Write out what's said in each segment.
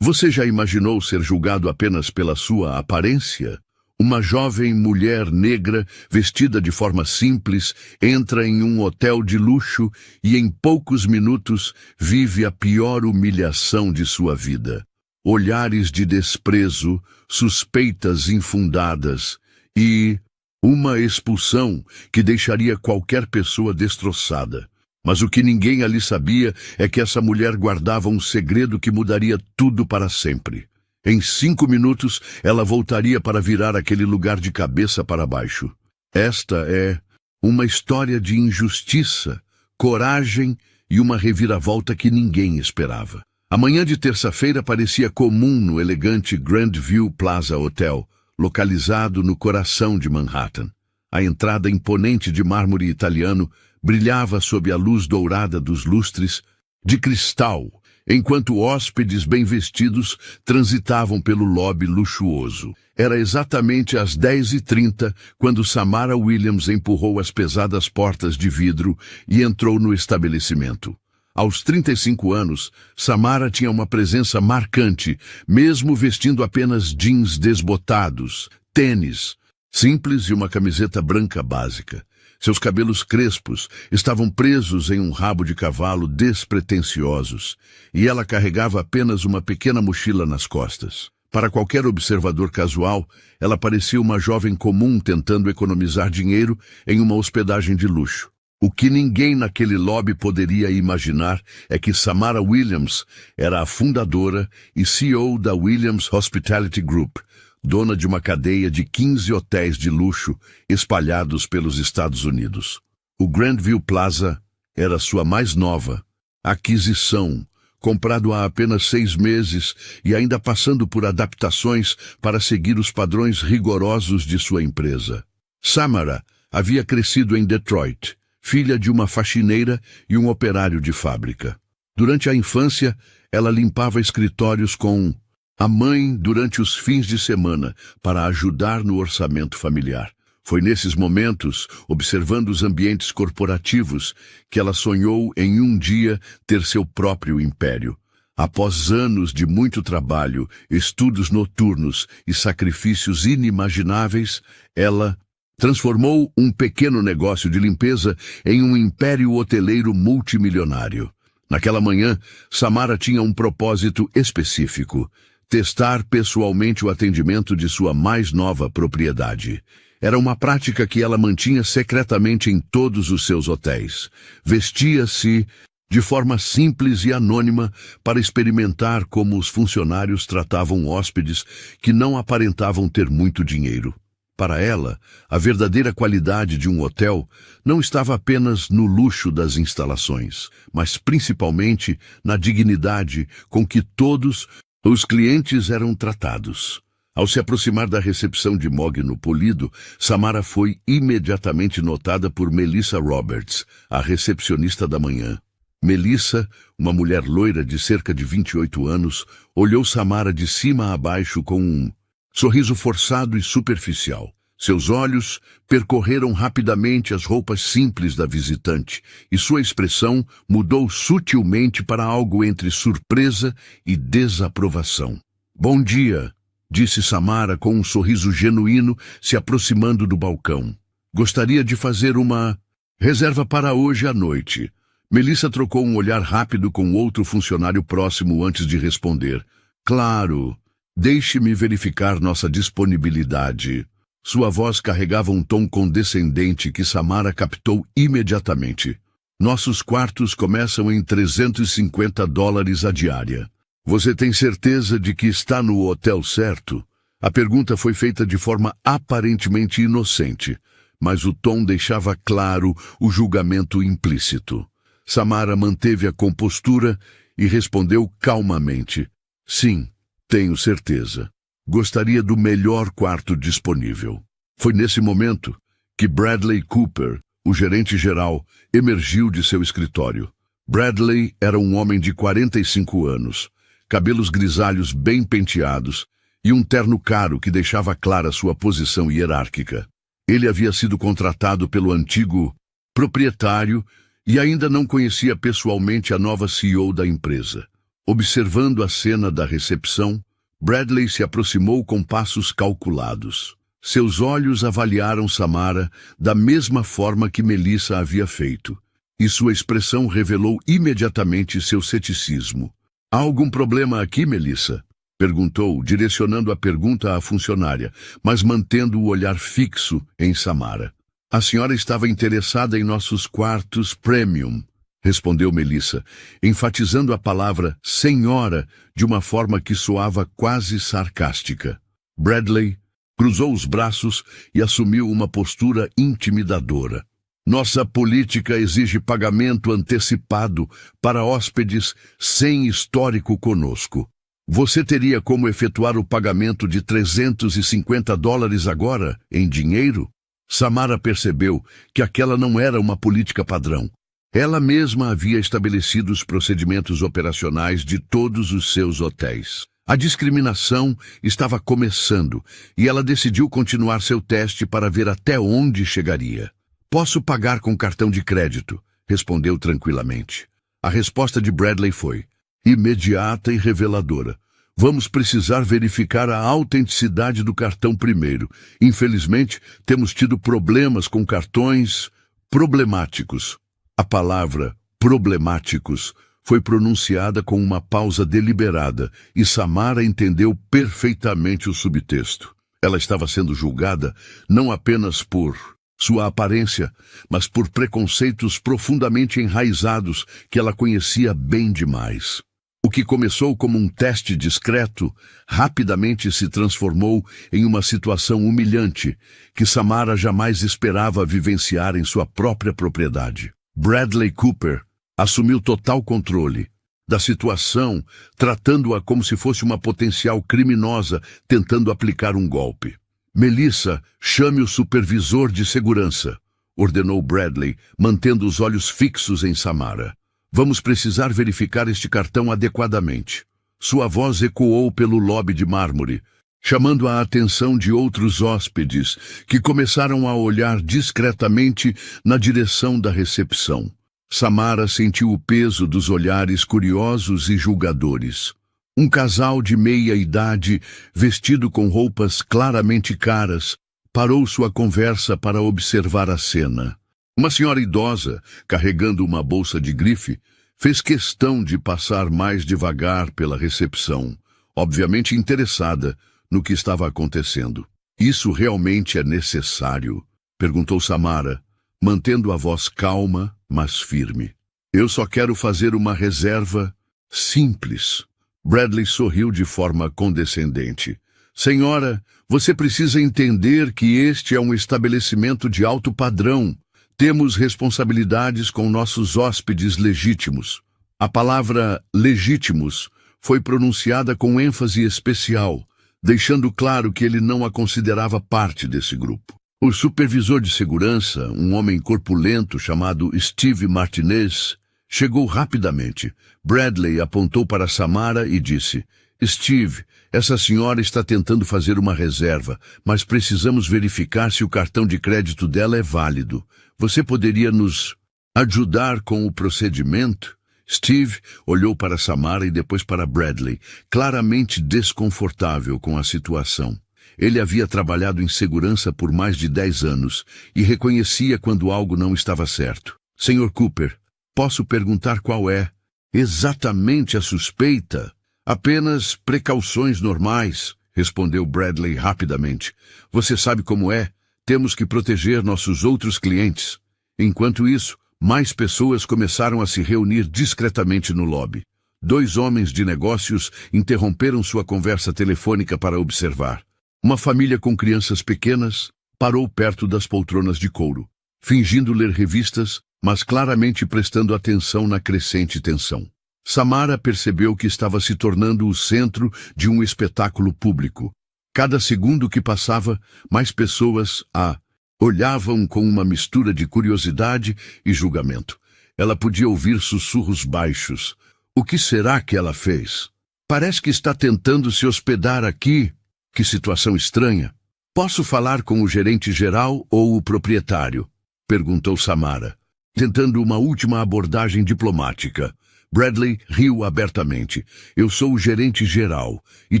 Você já imaginou ser julgado apenas pela sua aparência? Uma jovem mulher negra, vestida de forma simples, entra em um hotel de luxo e em poucos minutos vive a pior humilhação de sua vida. Olhares de desprezo, suspeitas infundadas e uma expulsão que deixaria qualquer pessoa destroçada. Mas o que ninguém ali sabia é que essa mulher guardava um segredo que mudaria tudo para sempre. Em 5 minutos, ela voltaria para virar aquele lugar de cabeça para baixo. Esta é uma história de injustiça, coragem e uma reviravolta que ninguém esperava. A manhã de terça-feira parecia comum no elegante Grandview Plaza Hotel, localizado no coração de Manhattan. A entrada imponente de mármore italiano brilhava sob a luz dourada dos lustres de cristal, enquanto hóspedes bem vestidos transitavam pelo lobby luxuoso. Era exatamente às 10h30 quando Samara Williams empurrou as pesadas portas de vidro e entrou no estabelecimento. Aos 35 anos, Samara tinha uma presença marcante, mesmo vestindo apenas jeans desbotados, tênis simples e uma camiseta branca básica. Seus cabelos crespos estavam presos em um rabo de cavalo despretensiosos, e ela carregava apenas uma pequena mochila nas costas. Para qualquer observador casual, ela parecia uma jovem comum tentando economizar dinheiro em uma hospedagem de luxo. O que ninguém naquele lobby poderia imaginar é que Samara Williams era a fundadora e CEO da Williams Hospitality Group, dona de uma cadeia de 15 hotéis de luxo espalhados pelos Estados Unidos. O Grandview Plaza era sua mais nova aquisição, comprado há apenas 6 meses e ainda passando por adaptações para seguir os padrões rigorosos de sua empresa. Samara havia crescido em Detroit, filha de uma faxineira e um operário de fábrica. Durante a infância, ela limpava escritórios com a mãe durante os fins de semana para ajudar no orçamento familiar. Foi nesses momentos, observando os ambientes corporativos, que ela sonhou em um dia ter seu próprio império. Após anos de muito trabalho, estudos noturnos e sacrifícios inimagináveis, ela transformou um pequeno negócio de limpeza em um império hoteleiro multimilionário. Naquela manhã, Samara tinha um propósito específico: testar pessoalmente o atendimento de sua mais nova propriedade. Era uma prática que ela mantinha secretamente em todos os seus hotéis. Vestia-se de forma simples e anônima para experimentar como os funcionários tratavam hóspedes que não aparentavam ter muito dinheiro. Para ela, a verdadeira qualidade de um hotel não estava apenas no luxo das instalações, mas principalmente na dignidade com que todos os clientes eram tratados. Ao se aproximar da recepção de mogno polido, Samara foi imediatamente notada por Melissa Roberts, a recepcionista da manhã. Melissa, uma mulher loira de cerca de 28 anos, olhou Samara de cima a baixo com um sorriso forçado e superficial. Seus olhos percorreram rapidamente as roupas simples da visitante, e sua expressão mudou sutilmente para algo entre surpresa e desaprovação. "Bom dia", disse Samara com um sorriso genuíno, se aproximando do balcão. "Gostaria de fazer uma reserva para hoje à noite." Melissa trocou um olhar rápido com outro funcionário próximo antes de responder. "Claro, deixe-me verificar nossa disponibilidade." Sua voz carregava um tom condescendente que Samara captou imediatamente. "Nossos quartos começam em $350 a diária. Você tem certeza de que está no hotel certo?" A pergunta foi feita de forma aparentemente inocente, mas o tom deixava claro o julgamento implícito. Samara manteve a compostura e respondeu calmamente: "Sim, tenho certeza. Gostaria do melhor quarto disponível." Foi nesse momento que Bradley Cooper, o gerente-geral, emergiu de seu escritório. Bradley era um homem de 45 anos, cabelos grisalhos bem penteados e um terno caro que deixava clara sua posição hierárquica. Ele havia sido contratado pelo antigo proprietário e ainda não conhecia pessoalmente a nova CEO da empresa. Observando a cena da recepção, Bradley se aproximou com passos calculados. Seus olhos avaliaram Samara da mesma forma que Melissa havia feito, e sua expressão revelou imediatamente seu ceticismo. "Há algum problema aqui, Melissa?" perguntou, direcionando a pergunta à funcionária, mas mantendo o olhar fixo em Samara. "A senhora estava interessada em nossos quartos premium", respondeu Melissa, enfatizando a palavra senhora de uma forma que soava quase sarcástica. Bradley cruzou os braços e assumiu uma postura intimidadora. "Nossa política exige pagamento antecipado para hóspedes sem histórico conosco. Você teria como efetuar o pagamento de $350 agora, em dinheiro?" Samara percebeu que aquela não era uma política padrão. Ela mesma havia estabelecido os procedimentos operacionais de todos os seus hotéis. A discriminação estava começando e ela decidiu continuar seu teste para ver até onde chegaria. "Posso pagar com cartão de crédito", respondeu tranquilamente. A resposta de Bradley foi imediata e reveladora. "Vamos precisar verificar a autenticidade do cartão primeiro. Infelizmente, temos tido problemas com cartões problemáticos." A palavra problemáticos foi pronunciada com uma pausa deliberada e Samara entendeu perfeitamente o subtexto. Ela estava sendo julgada não apenas por sua aparência, mas por preconceitos profundamente enraizados que ela conhecia bem demais. O que começou como um teste discreto, rapidamente se transformou em uma situação humilhante que Samara jamais esperava vivenciar em sua própria propriedade. Bradley Cooper assumiu total controle da situação, tratando-a como se fosse uma potencial criminosa tentando aplicar um golpe. "Melissa, chame o supervisor de segurança", ordenou Bradley, mantendo os olhos fixos em Samara. "Vamos precisar verificar este cartão adequadamente." Sua voz ecoou pelo lobby de mármore, chamando a atenção de outros hóspedes, que começaram a olhar discretamente na direção da recepção. Samara sentiu o peso dos olhares curiosos e julgadores. Um casal de meia-idade, vestido com roupas claramente caras, parou sua conversa para observar a cena. Uma senhora idosa, carregando uma bolsa de grife, fez questão de passar mais devagar pela recepção, obviamente interessada no que estava acontecendo. "Isso realmente é necessário?" perguntou Samara, mantendo a voz calma, mas firme. "Eu só quero fazer uma reserva simples." Bradley sorriu de forma condescendente. "Senhora, você precisa entender que este é um estabelecimento de alto padrão. Temos responsabilidades com nossos hóspedes legítimos." A palavra legítimos foi pronunciada com ênfase especial, deixando claro que ele não a considerava parte desse grupo. O supervisor de segurança, um homem corpulento chamado Steve Martinez, chegou rapidamente. Bradley apontou para Samara e disse: "Steve, essa senhora está tentando fazer uma reserva, mas precisamos verificar se o cartão de crédito dela é válido. Você poderia nos ajudar com o procedimento?" Steve olhou para Samara e depois para Bradley, claramente desconfortável com a situação. Ele havia trabalhado em segurança por mais de 10 anos e reconhecia quando algo não estava certo. "Sr. Cooper, posso perguntar qual é exatamente a suspeita?" "Apenas precauções normais", respondeu Bradley rapidamente. "Você sabe como é? Temos que proteger nossos outros clientes." Enquanto isso, mais pessoas começaram a se reunir discretamente no lobby. 2 homens de negócios interromperam sua conversa telefônica para observar. Uma família com crianças pequenas parou perto das poltronas de couro, fingindo ler revistas, mas claramente prestando atenção na crescente tensão. Samara percebeu que estava se tornando o centro de um espetáculo público. Cada segundo que passava, mais pessoas a olhavam com uma mistura de curiosidade e julgamento. Ela podia ouvir sussurros baixos. "O que será que ela fez? Parece que está tentando se hospedar aqui. Que situação estranha. Posso falar com o gerente geral ou o proprietário?" perguntou Samara, tentando uma última abordagem diplomática. Bradley riu abertamente. Eu sou o gerente geral e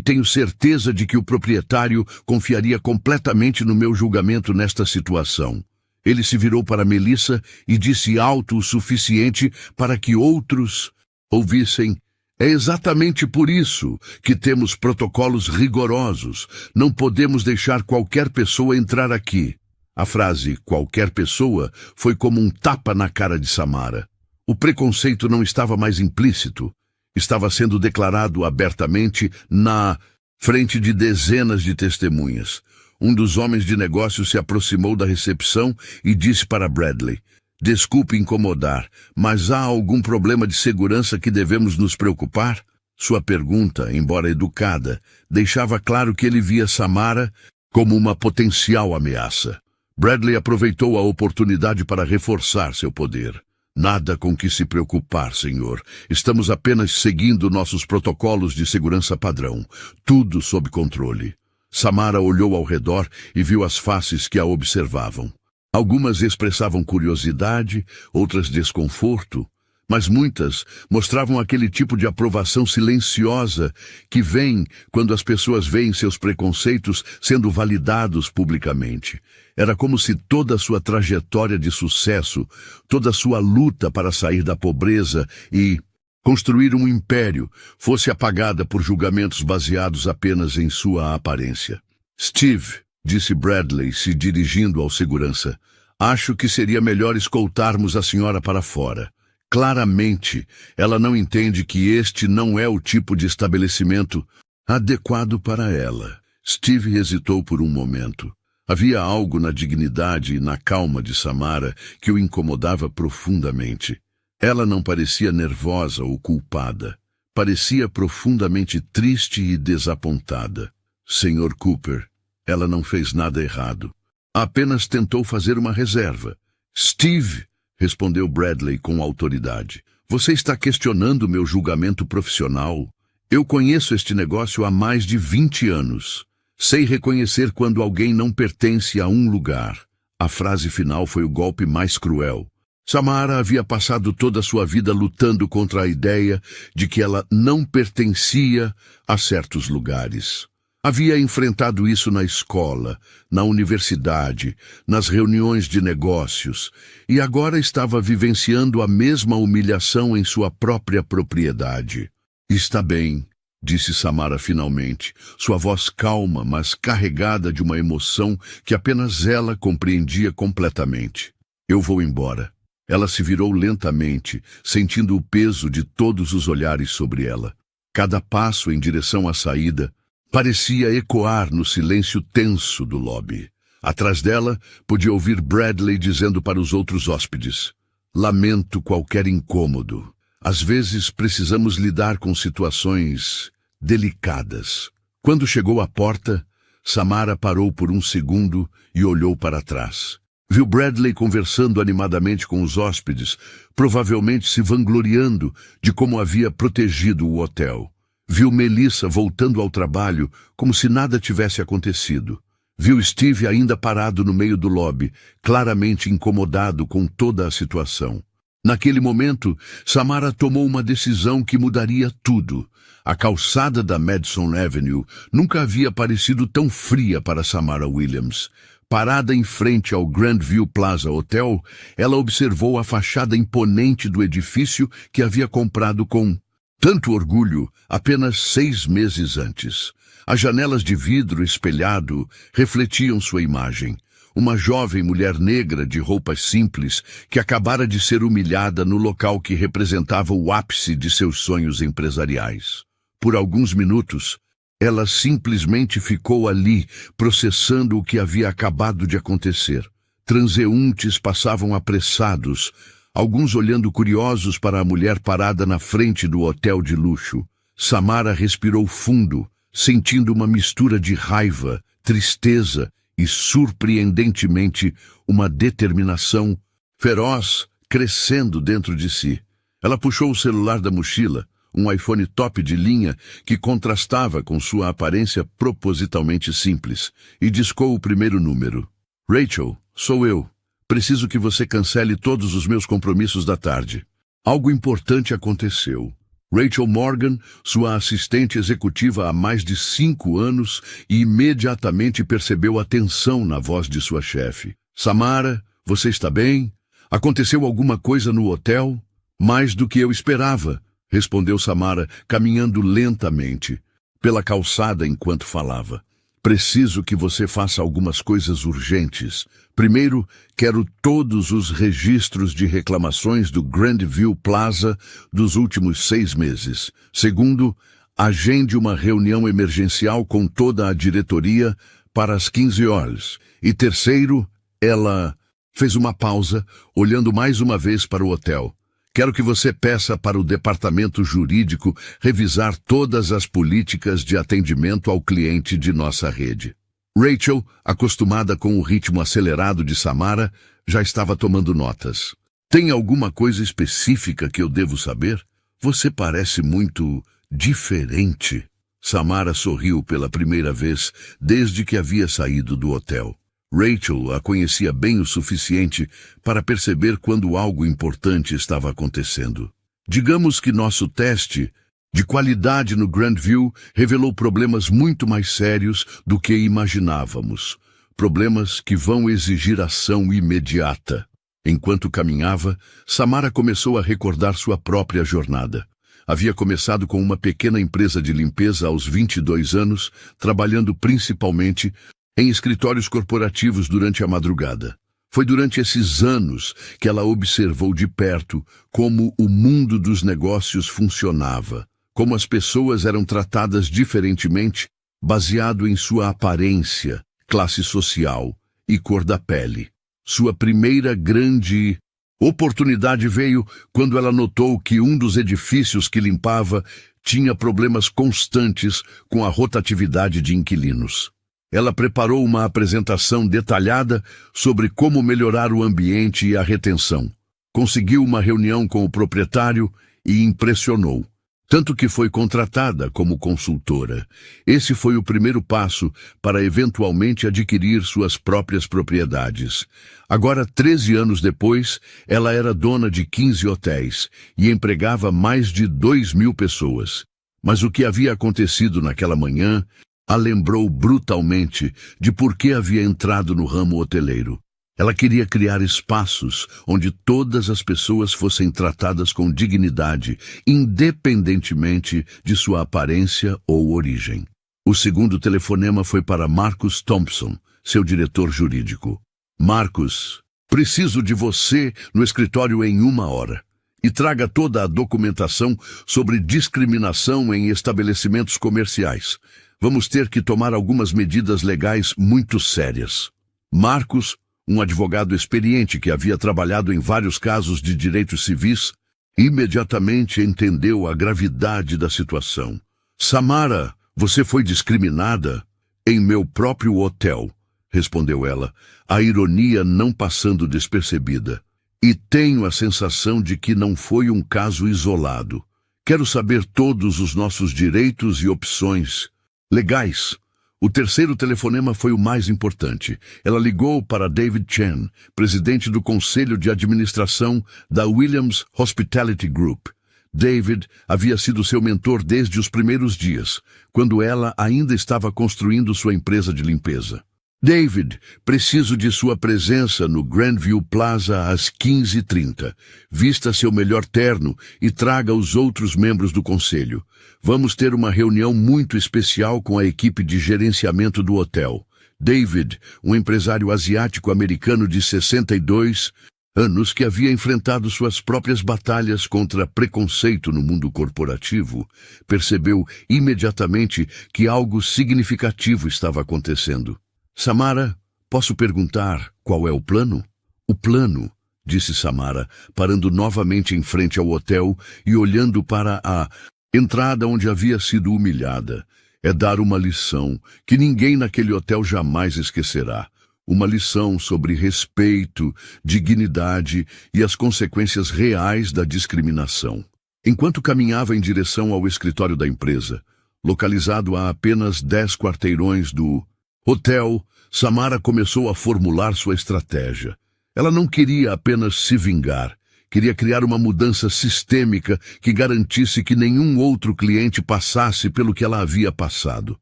tenho certeza de que o proprietário confiaria completamente no meu julgamento nesta situação. Ele se virou para Melissa e disse alto o suficiente para que outros ouvissem. É exatamente por isso que temos protocolos rigorosos. Não podemos deixar qualquer pessoa entrar aqui. A frase qualquer pessoa foi como um tapa na cara de Samara. O preconceito não estava mais implícito. Estava sendo declarado abertamente na frente de dezenas de testemunhas. Um dos homens de negócios se aproximou da recepção e disse para Bradley: Desculpe incomodar, mas há algum problema de segurança que devemos nos preocupar? Sua pergunta, embora educada, deixava claro que ele via Samara como uma potencial ameaça. Bradley aproveitou a oportunidade para reforçar seu poder. Nada com que se preocupar, senhor. Estamos apenas seguindo nossos protocolos de segurança padrão. Tudo sob controle. Samara olhou ao redor e viu as faces que a observavam. Algumas expressavam curiosidade, outras desconforto, mas muitas mostravam aquele tipo de aprovação silenciosa que vem quando as pessoas veem seus preconceitos sendo validados publicamente. Era como se toda a sua trajetória de sucesso, toda a sua luta para sair da pobreza e construir um império fosse apagada por julgamentos baseados apenas em sua aparência. Steve, disse Bradley, se dirigindo ao segurança, acho que seria melhor escoltarmos a senhora para fora. Claramente, ela não entende que este não é o tipo de estabelecimento adequado para ela. Steve hesitou por um momento. Havia algo na dignidade e na calma de Samara que o incomodava profundamente. Ela não parecia nervosa ou culpada. Parecia profundamente triste e desapontada. Sr. Cooper, ela não fez nada errado. Apenas tentou fazer uma reserva. Steve, respondeu Bradley com autoridade, você está questionando meu julgamento profissional? Eu conheço este negócio há mais de 20 anos. Sei reconhecer quando alguém não pertence a um lugar. A frase final foi o golpe mais cruel. Samara havia passado toda a sua vida lutando contra a ideia de que ela não pertencia a certos lugares. Havia enfrentado isso na escola, na universidade, nas reuniões de negócios, e agora estava vivenciando a mesma humilhação em sua própria propriedade. Está bem, disse Samara finalmente, sua voz calma, mas carregada de uma emoção que apenas ela compreendia completamente. Eu vou embora. Ela se virou lentamente, sentindo o peso de todos os olhares sobre ela. Cada passo em direção à saída parecia ecoar no silêncio tenso do lobby. Atrás dela, podia ouvir Bradley dizendo para os outros hóspedes: Lamento qualquer incômodo. Às vezes precisamos lidar com situações delicadas. Quando chegou à porta, Samara parou por um segundo e olhou para trás. Viu Bradley conversando animadamente com os hóspedes, provavelmente se vangloriando de como havia protegido o hotel. Viu Melissa voltando ao trabalho como se nada tivesse acontecido. Viu Steve ainda parado no meio do lobby, claramente incomodado com toda a situação. Naquele momento, Samara tomou uma decisão que mudaria tudo. A calçada da Madison Avenue nunca havia parecido tão fria para Samara Williams. Parada em frente ao Grandview Plaza Hotel, ela observou a fachada imponente do edifício que havia comprado com tanto orgulho apenas 6 meses antes. As janelas de vidro espelhado refletiam sua imagem. Uma jovem mulher negra de roupas simples que acabara de ser humilhada no local que representava o ápice de seus sonhos empresariais. Por alguns minutos, ela simplesmente ficou ali, processando o que havia acabado de acontecer. Transeuntes passavam apressados, alguns olhando curiosos para a mulher parada na frente do hotel de luxo. Samara respirou fundo, sentindo uma mistura de raiva, tristeza e, surpreendentemente, uma determinação feroz crescendo dentro de si. Ela puxou o celular da mochila, um iPhone top de linha que contrastava com sua aparência propositalmente simples, e discou o primeiro número. Rachel, sou eu. Preciso que você cancele todos os meus compromissos da tarde. Algo importante aconteceu. Rachel Morgan, sua assistente executiva há mais de 5 anos, imediatamente percebeu a tensão na voz de sua chefe. Samara, você está bem? Aconteceu alguma coisa no hotel? Mais do que eu esperava, respondeu Samara, caminhando lentamente pela calçada enquanto falava. Preciso que você faça algumas coisas urgentes. Primeiro, quero todos os registros de reclamações do Grandview Plaza dos últimos 6 meses. Segundo, agende uma reunião emergencial com toda a diretoria para as 15 horas. E terceiro, ela fez uma pausa, olhando mais uma vez para o hotel. Quero que você peça para o departamento jurídico revisar todas as políticas de atendimento ao cliente de nossa rede. Rachel, acostumada com o ritmo acelerado de Samara, já estava tomando notas. Tem alguma coisa específica que eu devo saber? Você parece muito diferente. Samara sorriu pela primeira vez desde que havia saído do hotel. Rachel a conhecia bem o suficiente para perceber quando algo importante estava acontecendo. Digamos que nosso teste de qualidade no Grandview revelou problemas muito mais sérios do que imaginávamos. Problemas que vão exigir ação imediata. Enquanto caminhava, Samara começou a recordar sua própria jornada. Havia começado com uma pequena empresa de limpeza aos 22 anos, trabalhando principalmente em escritórios corporativos durante a madrugada. Foi durante esses anos que ela observou de perto como o mundo dos negócios funcionava, como as pessoas eram tratadas diferentemente, baseado em sua aparência, classe social e cor da pele. Sua primeira grande oportunidade veio quando ela notou que um dos edifícios que limpava tinha problemas constantes com a rotatividade de inquilinos. Ela preparou uma apresentação detalhada sobre como melhorar o ambiente e a retenção. Conseguiu uma reunião com o proprietário e impressionou, tanto que foi contratada como consultora. Esse foi o primeiro passo para eventualmente adquirir suas próprias propriedades. Agora, 13 anos depois, ela era dona de 15 hotéis e empregava mais de 2.000 pessoas. Mas o que havia acontecido naquela manhã a lembrou brutalmente de por que havia entrado no ramo hoteleiro. Ela queria criar espaços onde todas as pessoas fossem tratadas com dignidade, independentemente de sua aparência ou origem. O segundo telefonema foi para Marcus Thompson, seu diretor jurídico. Marcus, preciso de você no escritório em 1 hora. E traga toda a documentação sobre discriminação em estabelecimentos comerciais. Vamos ter que tomar algumas medidas legais muito sérias. Marcus, um advogado experiente que havia trabalhado em vários casos de direitos civis, imediatamente entendeu a gravidade da situação. Samara, você foi discriminada? Em meu próprio hotel, respondeu ela, a ironia não passando despercebida. E tenho a sensação de que não foi um caso isolado. Quero saber todos os nossos direitos e opções legais. O terceiro telefonema foi o mais importante. Ela ligou para David Chen, presidente do Conselho de Administração da Williams Hospitality Group. David havia sido seu mentor desde os primeiros dias, quando ela ainda estava construindo sua empresa de limpeza. David, preciso de sua presença no Grandview Plaza às 15h30. Vista seu melhor terno e traga os outros membros do conselho. Vamos ter uma reunião muito especial com a equipe de gerenciamento do hotel. David, um empresário asiático-americano de 62 anos que havia enfrentado suas próprias batalhas contra preconceito no mundo corporativo, percebeu imediatamente que algo significativo estava acontecendo. Samara, posso perguntar qual é o plano? O plano, disse Samara, parando novamente em frente ao hotel e olhando para a entrada onde havia sido humilhada. É dar uma lição que ninguém naquele hotel jamais esquecerá. Uma lição sobre respeito, dignidade e as consequências reais da discriminação. Enquanto caminhava em direção ao escritório da empresa, localizado a apenas 10 quarteirões do hotel, Samara começou a formular sua estratégia. Ela não queria apenas se vingar, Queria criar uma mudança sistêmica que garantisse que nenhum outro cliente passasse pelo que ela havia passado.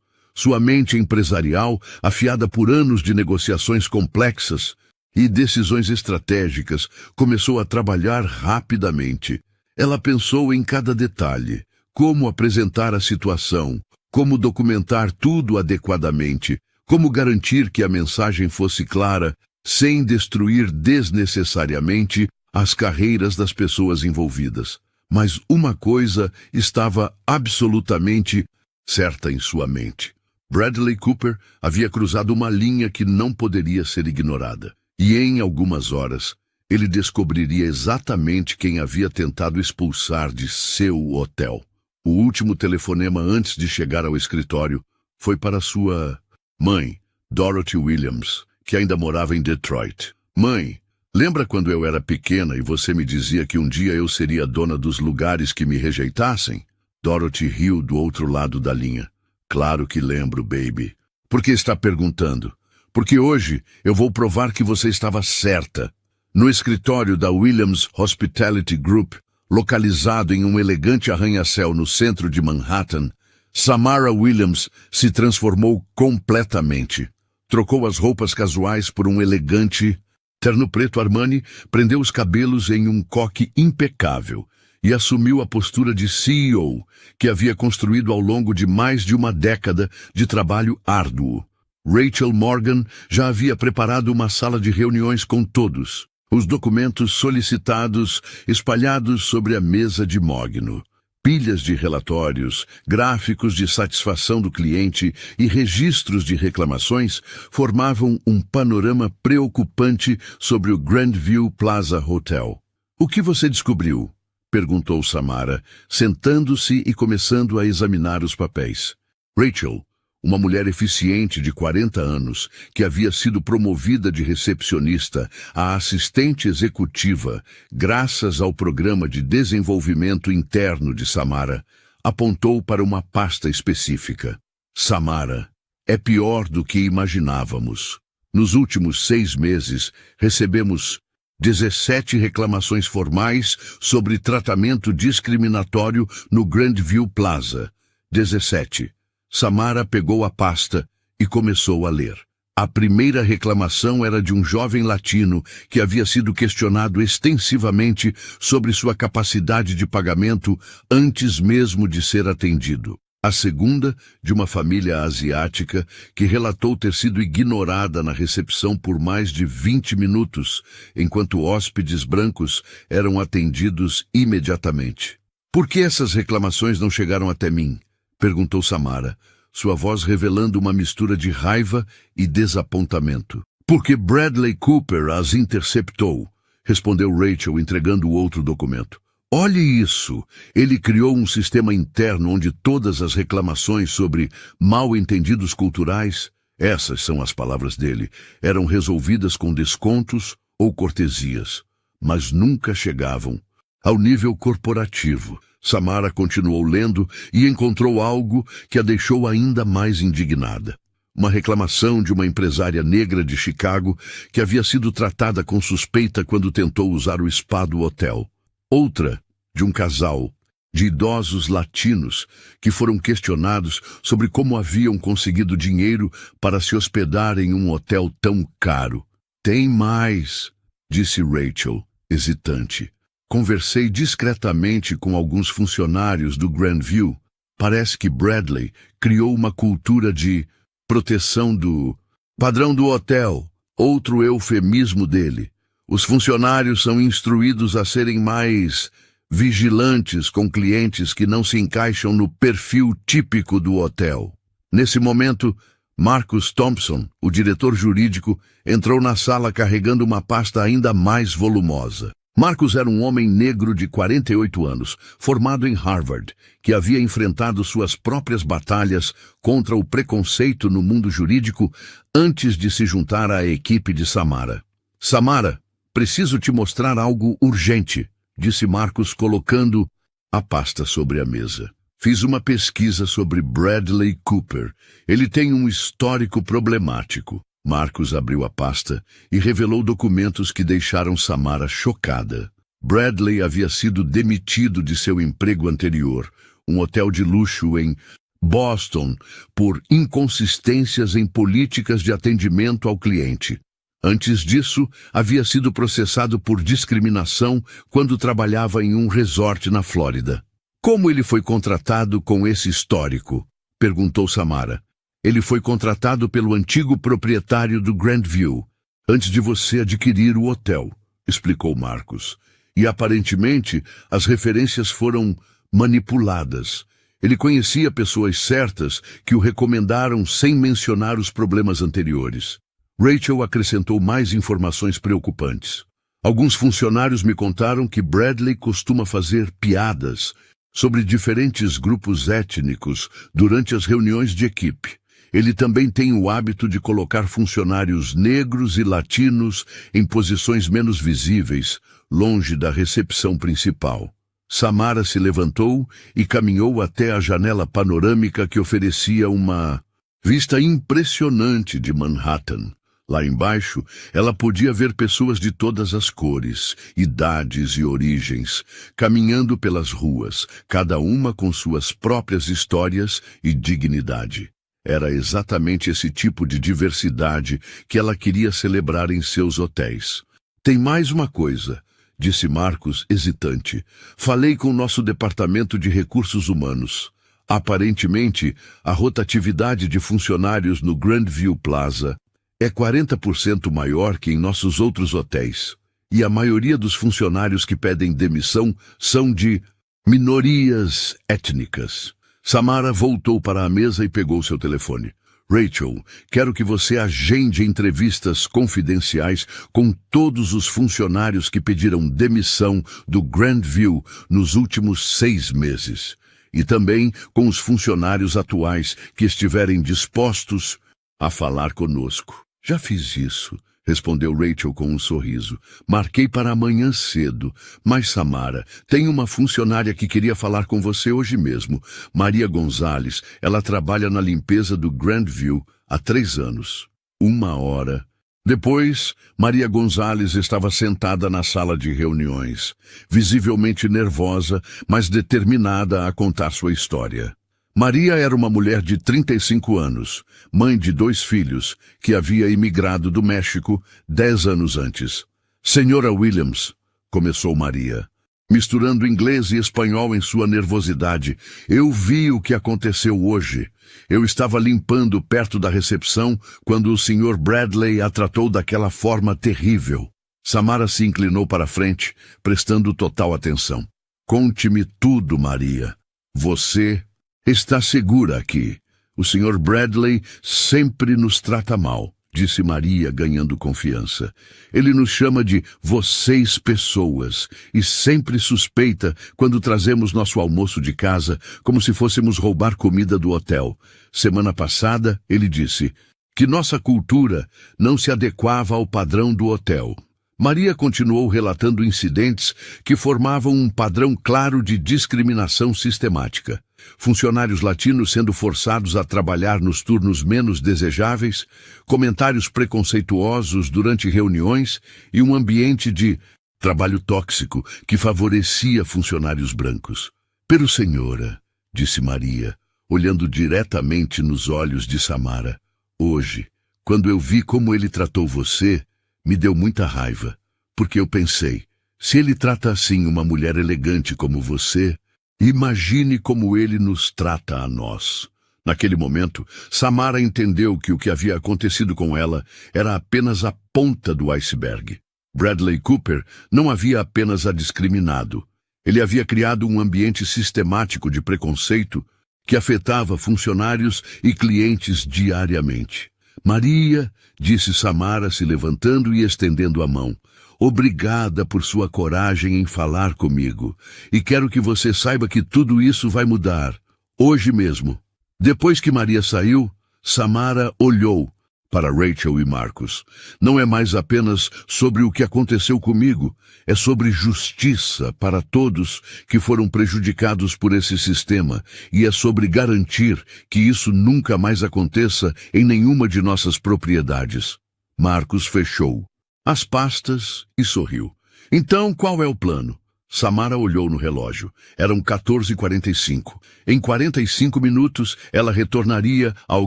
Sua mente empresarial, afiada por anos de negociações complexas e decisões estratégicas, começou a trabalhar rapidamente. Ela pensou em cada detalhe, como apresentar a situação, como documentar tudo adequadamente, como garantir que a mensagem fosse clara, sem destruir desnecessariamente as carreiras das pessoas envolvidas. Mas uma coisa estava absolutamente certa em sua mente. Bradley Cooper havia cruzado uma linha que não poderia ser ignorada. E em algumas horas, ele descobriria exatamente quem havia tentado expulsar de seu hotel. O último telefonema antes de chegar ao escritório foi para sua mãe, Dorothy Williams, que ainda morava em Detroit. Mãe, lembra quando eu era pequena e você me dizia que um dia eu seria dona dos lugares que me rejeitassem? Dorothy riu do outro lado da linha. Claro que lembro, baby. Por que está perguntando? Porque hoje eu vou provar que você estava certa. No escritório da Williams Hospitality Group, localizado em um elegante arranha-céu no centro de Manhattan, Samara Williams se transformou completamente. Trocou as roupas casuais por um elegante terno preto Armani, prendeu os cabelos em um coque impecável e assumiu a postura de CEO que havia construído ao longo de mais de uma década de trabalho árduo. Rachel Morgan já havia preparado uma sala de reuniões com todos os documentos solicitados espalhados sobre a mesa de mogno. Pilhas de relatórios, gráficos de satisfação do cliente e registros de reclamações formavam um panorama preocupante sobre o Grandview Plaza Hotel. O que você descobriu? Perguntou Samara, sentando-se e começando a examinar os papéis. Rachel, uma mulher eficiente de 40 anos, que havia sido promovida de recepcionista a assistente executiva graças ao programa de desenvolvimento interno de Samara, apontou para uma pasta específica. Samara, é pior do que imaginávamos. Nos últimos 6 meses, recebemos 17 reclamações formais sobre tratamento discriminatório no Grandview Plaza. 17. Samara pegou a pasta e começou a ler. A primeira reclamação era de um jovem latino que havia sido questionado extensivamente sobre sua capacidade de pagamento antes mesmo de ser atendido. A segunda, de uma família asiática que relatou ter sido ignorada na recepção por mais de 20 minutos, enquanto hóspedes brancos eram atendidos imediatamente. Por que essas reclamações não chegaram até mim? Perguntou Samara, sua voz revelando uma mistura de raiva e desapontamento. Porque Bradley Cooper as interceptou, respondeu Rachel, entregando o outro documento. Olhe isso! Ele criou um sistema interno onde todas as reclamações sobre mal-entendidos culturais, essas são as palavras dele, eram resolvidas com descontos ou cortesias, mas nunca chegavam ao nível corporativo. Samara continuou lendo e encontrou algo que a deixou ainda mais indignada. Uma reclamação de uma empresária negra de Chicago que havia sido tratada com suspeita quando tentou usar o spa do hotel. Outra, de um casal de idosos latinos que foram questionados sobre como haviam conseguido dinheiro para se hospedar em um hotel tão caro. Tem mais, disse Rachel, hesitante. Conversei discretamente com alguns funcionários do Grandview. Parece que Bradley criou uma cultura de proteção do padrão do hotel, outro eufemismo dele. Os funcionários são instruídos a serem mais vigilantes com clientes que não se encaixam no perfil típico do hotel. Nesse momento, Marcus Thompson, o diretor jurídico, entrou na sala carregando uma pasta ainda mais volumosa. Marcus era um homem negro de 48 anos, formado em Harvard, que havia enfrentado suas próprias batalhas contra o preconceito no mundo jurídico antes de se juntar à equipe de Samara. Samara, preciso te mostrar algo urgente, disse Marcus, colocando a pasta sobre a mesa. Fiz uma pesquisa sobre Bradley Cooper. Ele tem um histórico problemático. Marcus abriu a pasta e revelou documentos que deixaram Samara chocada. Bradley havia sido demitido de seu emprego anterior, um hotel de luxo em Boston, por inconsistências em políticas de atendimento ao cliente. Antes disso, havia sido processado por discriminação quando trabalhava em um resort na Flórida. Como ele foi contratado com esse histórico? Perguntou Samara. Ele foi contratado pelo antigo proprietário do Grandview, antes de você adquirir o hotel, explicou Marcos. E aparentemente as referências foram manipuladas. Ele conhecia pessoas certas que o recomendaram sem mencionar os problemas anteriores. Rachel acrescentou mais informações preocupantes. Alguns funcionários me contaram que Bradley costuma fazer piadas sobre diferentes grupos étnicos durante as reuniões de equipe. Ele também tem o hábito de colocar funcionários negros e latinos em posições menos visíveis, longe da recepção principal. Samara se levantou e caminhou até a janela panorâmica que oferecia uma vista impressionante de Manhattan. Lá embaixo, ela podia ver pessoas de todas as cores, idades e origens, caminhando pelas ruas, cada uma com suas próprias histórias e dignidade. Era exatamente esse tipo de diversidade que ela queria celebrar em seus hotéis. Tem mais uma coisa, disse Marcos, hesitante. Falei com o nosso departamento de recursos humanos. Aparentemente, a rotatividade de funcionários no Grandview Plaza é 40% maior que em nossos outros hotéis. E a maioria dos funcionários que pedem demissão são de minorias étnicas. Samara voltou para a mesa e pegou seu telefone. Rachel, quero que você agende entrevistas confidenciais com todos os funcionários que pediram demissão do Grandview nos últimos 6 meses. E também com os funcionários atuais que estiverem dispostos a falar conosco. Já fiz isso, respondeu Rachel com um sorriso. Marquei para amanhã cedo. Mas, Samara, tem uma funcionária que queria falar com você hoje mesmo. Maria Gonzalez. Ela trabalha na limpeza do Grandview há 3 anos. 1 hora. Depois, Maria Gonzalez estava sentada na sala de reuniões, visivelmente nervosa, mas determinada a contar sua história. Maria era uma mulher de 35 anos, mãe de 2 filhos, que havia imigrado do México 10 anos antes. Senhora Williams, começou Maria, misturando inglês e espanhol em sua nervosidade, eu vi o que aconteceu hoje. Eu estava limpando perto da recepção quando o Sr. Bradley a tratou daquela forma terrível. Samara se inclinou para a frente, prestando total atenção. Conte-me tudo, Maria. Você está segura aqui. O Sr. Bradley sempre nos trata mal, disse Maria, ganhando confiança. Ele nos chama de vocês pessoas e sempre suspeita quando trazemos nosso almoço de casa como se fôssemos roubar comida do hotel. Semana passada, ele disse que nossa cultura não se adequava ao padrão do hotel. Maria continuou relatando incidentes que formavam um padrão claro de discriminação sistemática. Funcionários latinos sendo forçados a trabalhar nos turnos menos desejáveis, comentários preconceituosos durante reuniões e um ambiente de trabalho tóxico que favorecia funcionários brancos. Pero, senhora, disse Maria, olhando diretamente nos olhos de Samara, hoje, quando eu vi como ele tratou você, me deu muita raiva, porque eu pensei, se ele trata assim uma mulher elegante como você, imagine como ele nos trata a nós. Naquele momento, Samara entendeu que o que havia acontecido com ela era apenas a ponta do iceberg. Bradley Cooper não havia apenas a discriminado. Ele havia criado um ambiente sistemático de preconceito que afetava funcionários e clientes diariamente. Maria, disse Samara, se levantando e estendendo a mão. Obrigada por sua coragem em falar comigo. E quero que você saiba que tudo isso vai mudar. Hoje mesmo. Depois que Maria saiu, Samara olhou para Rachel e Marcos. Não é mais apenas sobre o que aconteceu comigo, é sobre justiça para todos que foram prejudicados por esse sistema e é sobre garantir que isso nunca mais aconteça em nenhuma de nossas propriedades. Marcos fechou as pastas e sorriu. Então, qual é o plano? Samara olhou no relógio. Eram 14h45. Em 45 minutos, ela retornaria ao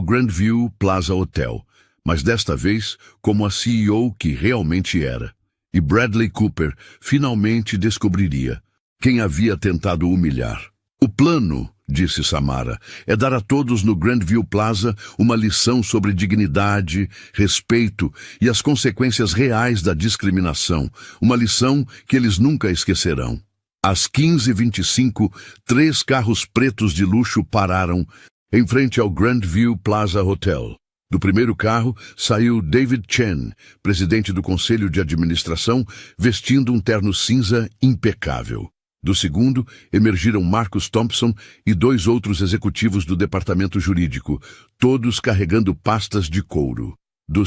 Grandview Plaza Hotel. Mas desta vez, como a CEO que realmente era. E Bradley Cooper finalmente descobriria quem havia tentado humilhar. O plano, disse Samara, é dar a todos no Grandview Plaza uma lição sobre dignidade, respeito e as consequências reais da discriminação, uma lição que eles nunca esquecerão. Às 15h25, 3 carros pretos de luxo pararam em frente ao Grandview Plaza Hotel. Do primeiro carro saiu David Chen, presidente do Conselho de Administração, vestindo um terno cinza impecável. Do segundo, emergiram Marcus Thompson e 2 outros executivos do departamento jurídico, todos carregando pastas de couro. Do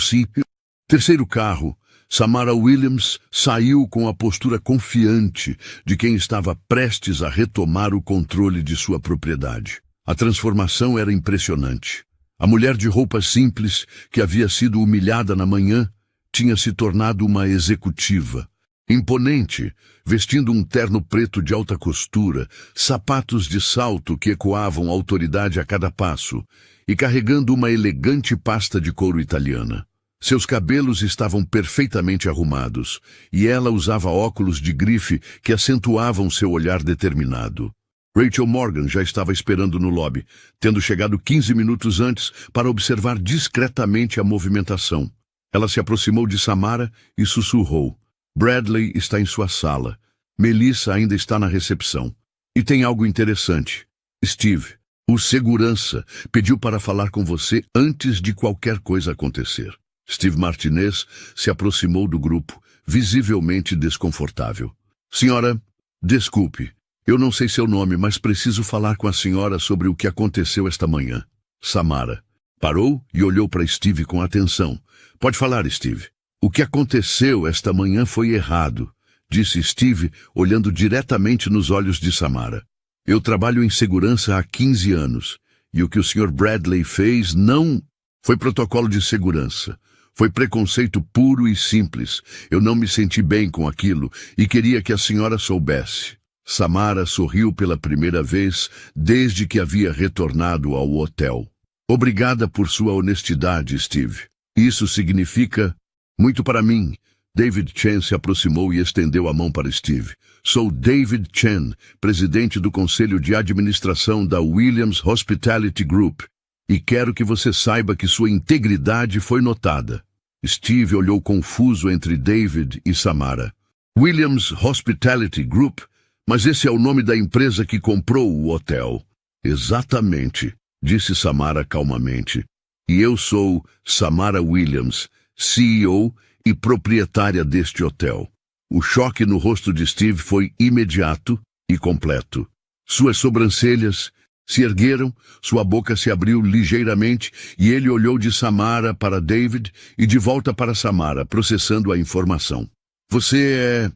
terceiro carro, Samara Williams saiu com a postura confiante de quem estava prestes a retomar o controle de sua propriedade. A transformação era impressionante. A mulher de roupas simples, que havia sido humilhada na manhã, tinha se tornado uma executiva. Imponente, vestindo um terno preto de alta costura, sapatos de salto que ecoavam autoridade a cada passo, e carregando uma elegante pasta de couro italiana. Seus cabelos estavam perfeitamente arrumados, e ela usava óculos de grife que acentuavam seu olhar determinado. Rachel Morgan já estava esperando no lobby, tendo chegado 15 minutos antes para observar discretamente a movimentação. Ela se aproximou de Samara e sussurrou. Bradley está em sua sala. Melissa ainda está na recepção. E tem algo interessante. Steve, o segurança, pediu para falar com você antes de qualquer coisa acontecer. Steve Martinez se aproximou do grupo, visivelmente desconfortável. Senhora, desculpe. Eu não sei seu nome, mas preciso falar com a senhora sobre o que aconteceu esta manhã. Samara parou e olhou para Steve com atenção. Pode falar, Steve. O que aconteceu esta manhã foi errado, disse Steve, olhando diretamente nos olhos de Samara. Eu trabalho em segurança há 15 anos, e o que o Sr. Bradley fez não foi protocolo de segurança. Foi preconceito puro e simples. Eu não me senti bem com aquilo e queria que a senhora soubesse. Samara sorriu pela primeira vez desde que havia retornado ao hotel. Obrigada por sua honestidade, Steve. Isso significa muito para mim. David Chen se aproximou e estendeu a mão para Steve. Sou David Chen, presidente do Conselho de Administração da Williams Hospitality Group, e quero que você saiba que sua integridade foi notada. Steve olhou confuso entre David e Samara. Williams Hospitality Group? Mas esse é o nome da empresa que comprou o hotel. Exatamente, disse Samara calmamente. E eu sou Samara Williams, CEO e proprietária deste hotel. O choque no rosto de Steve foi imediato e completo. Suas sobrancelhas se ergueram, sua boca se abriu ligeiramente e ele olhou de Samara para David e de volta para Samara, processando a informação. Você